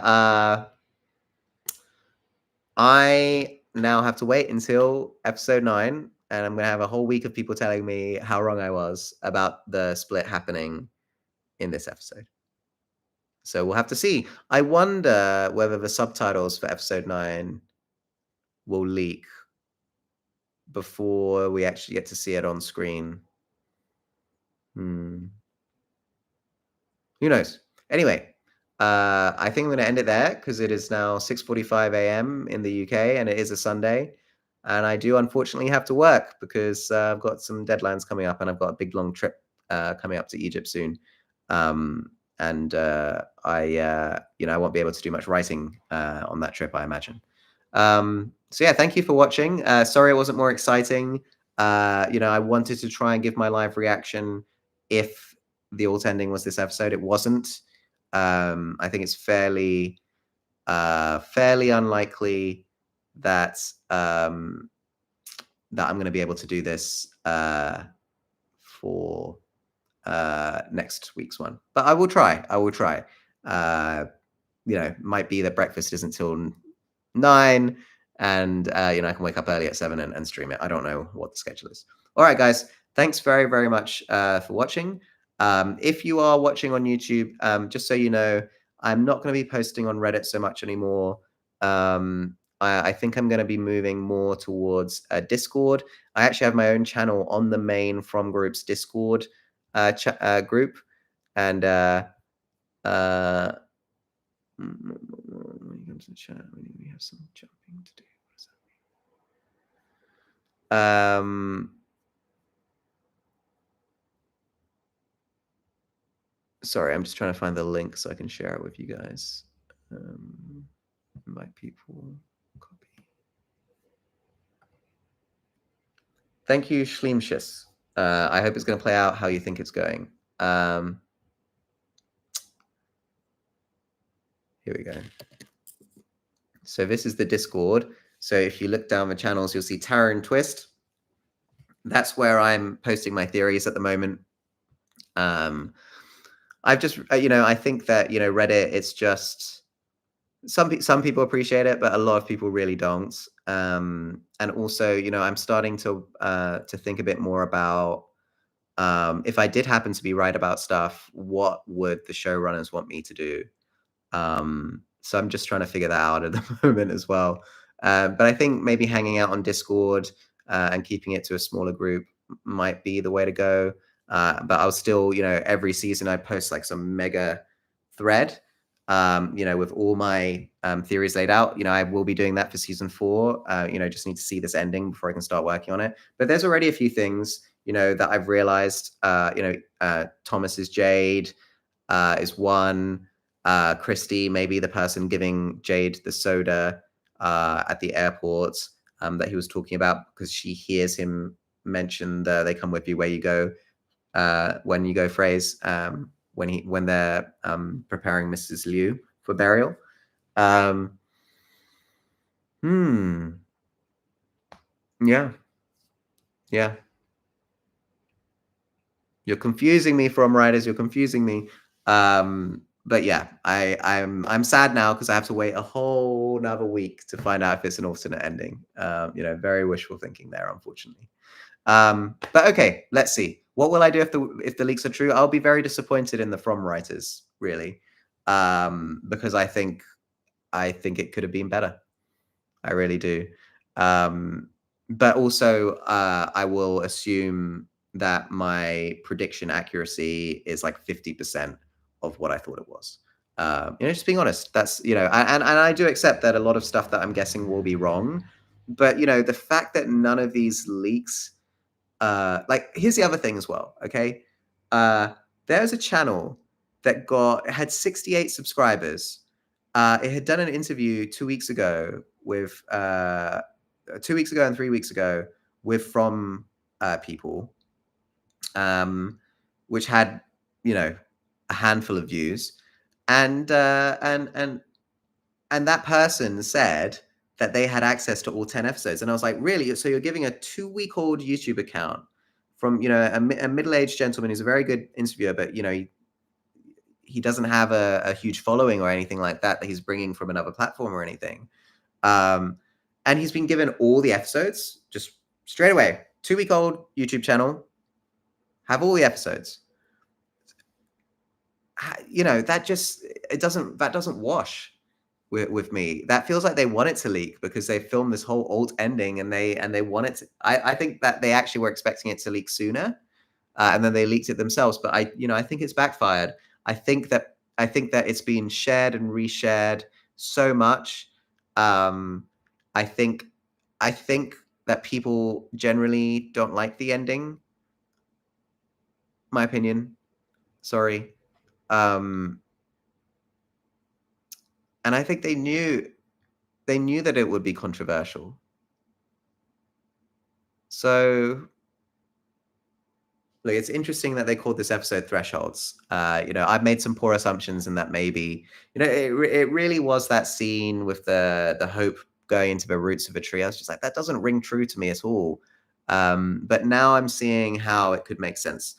I now have to wait until episode 9, and I'm going to have a whole week of people telling me how wrong I was about the split happening in this episode. So we'll have to see. I wonder whether the subtitles for episode 9 will leak before we actually get to see it on screen. Who knows? Anyway, I think I'm going to end it there because it is now 6:45 a.m. in the UK and it is a Sunday. and I do unfortunately have to work because I've got some deadlines coming up, and I've got a big long trip coming up to Egypt soon. And I won't be able to do much writing on that trip, I imagine. So yeah, thank you for watching. Sorry it wasn't more exciting. I wanted to try and give my live reaction if the alt ending was this episode. It wasn't. I think it's fairly unlikely that that I'm going to be able to do this for next week's one, but I will try. Might be that breakfast isn't till 9, and I can wake up early at 7 and stream it. I don't know what the schedule is. All right, guys, thanks very, very much for watching. If you are watching on YouTube, just so you know, I'm not going to be posting on Reddit so much anymore. I think I'm going to be moving more towards Discord. I actually have my own channel on the main From Groups Discord group, and when you come to the chat, we have some jumping to do. What does that mean? Sorry, I'm just trying to find the link so I can share it with you guys. Invite people, copy. Thank you, Schleemshis. I hope it's going to play out how you think it's going. Here we go. So this is the Discord. So if you look down the channels, you'll see Taran Twist. That's where I'm posting my theories at the moment. I've just, I think that, Reddit, it's just, some people appreciate it, but a lot of people really don't. And also, I'm starting to think a bit more about, if I did happen to be right about stuff, what would the showrunners want me to do? So I'm just trying to figure that out at the moment as well. But I think maybe hanging out on Discord and keeping it to a smaller group might be the way to go. But I'll still, every season I post like some mega thread, with all my theories laid out. I will be doing that for season 4. Just need to see this ending before I can start working on it. But there's already a few things, that I've realized. Thomas's Jade is one. Christy, maybe the person giving Jade the soda at the airport that he was talking about, because she hears him mention the "they come with you where you go" when you go phrase when they're preparing Mrs. Liu for burial. Yeah. You're confusing me, From Writers. You're confusing me. But yeah, I'm sad now because I have to wait a whole another week to find out if it's an alternate ending. Very wishful thinking there, unfortunately. But okay, let's see. What will I do if the leaks are true? I'll be very disappointed in the From Writers, really, because I think it could have been better. I really do. But also, I will assume that my prediction accuracy is like 50% of what I thought it was. Just being honest, that's, and I do accept that a lot of stuff that I'm guessing will be wrong. But, the fact that none of these leaks, here's the other thing as well, okay? There's a channel that had 68 subscribers. It had done an interview 2 weeks ago with 2 weeks ago and 3 weeks ago with From people, which had a handful of views, and that person said that they had access to all 10 episodes, and I was like, really? So you're giving a 2-week-old YouTube account from a middle-aged gentleman who's a very good interviewer, but he doesn't have a huge following or anything like that he's bringing from another platform or anything. And he's been given all the episodes just straight away. 2-week-old YouTube channel, have all the episodes. That doesn't wash with me. That feels like they want it to leak because they filmed this whole alt ending and they want it to. I think that they actually were expecting it to leak sooner, and then they leaked it themselves. But I think it's backfired. I think that it's been shared and reshared so much. I think that people generally don't like the ending. My opinion. Sorry. And I think they knew that it would be controversial. So look, it's interesting that they called this episode Thresholds. I've made some poor assumptions, and that maybe, it really was that scene with the hope going into the roots of a tree. I was just like, that doesn't ring true to me at all. But now I'm seeing how it could make sense.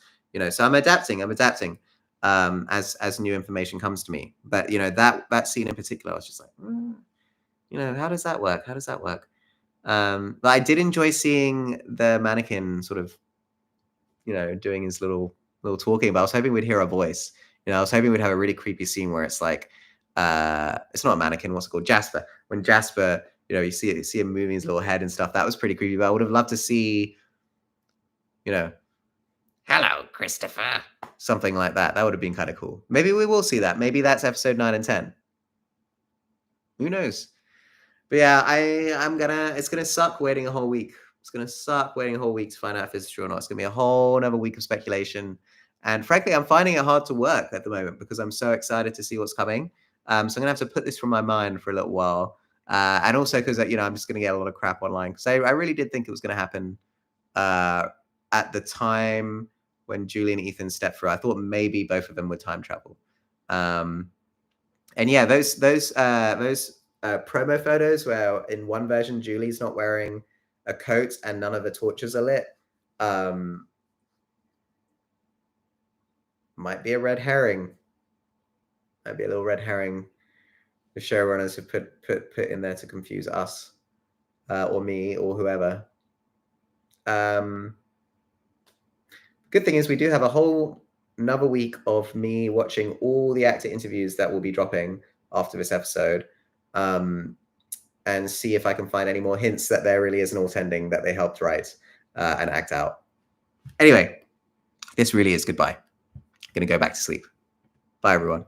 So I'm adapting. As new information comes to me. But that scene in particular, I was just like, how does that work? How does that work? But I did enjoy seeing the mannequin sort of, doing his little talking, but I was hoping we'd hear a voice. I was hoping we'd have a really creepy scene where it's like, it's not a mannequin, what's it called? Jasper. When Jasper, you see him moving his little head and stuff. That was pretty creepy, but I would have loved to see, hello, Christopher. Something like that. That would have been kind of cool. Maybe we will see that. Maybe that's episode 9 and 10. Who knows? But yeah, it's gonna suck waiting a whole week. It's gonna suck waiting a whole week to find out if it's true or not. It's gonna be a whole another week of speculation. And frankly, I'm finding it hard to work at the moment because I'm so excited to see what's coming. So I'm gonna have to put this from my mind for a little while. And also because I'm just gonna get a lot of crap online. Because I really did think it was gonna happen at the time when Julie and Ethan stepped through. I thought maybe both of them would time travel. And yeah, those promo photos where in one version Julie's not wearing a coat and none of the torches are lit, might be a red herring. Might be a little red herring the showrunners have put in there to confuse us, or me, or whoever. Good thing is we do have a whole another week of me watching all the actor interviews that will be dropping after this episode. And see if I can find any more hints that there really is an alt ending that they helped write and act out. Anyway, this really is goodbye. I'm going to go back to sleep. Bye, everyone.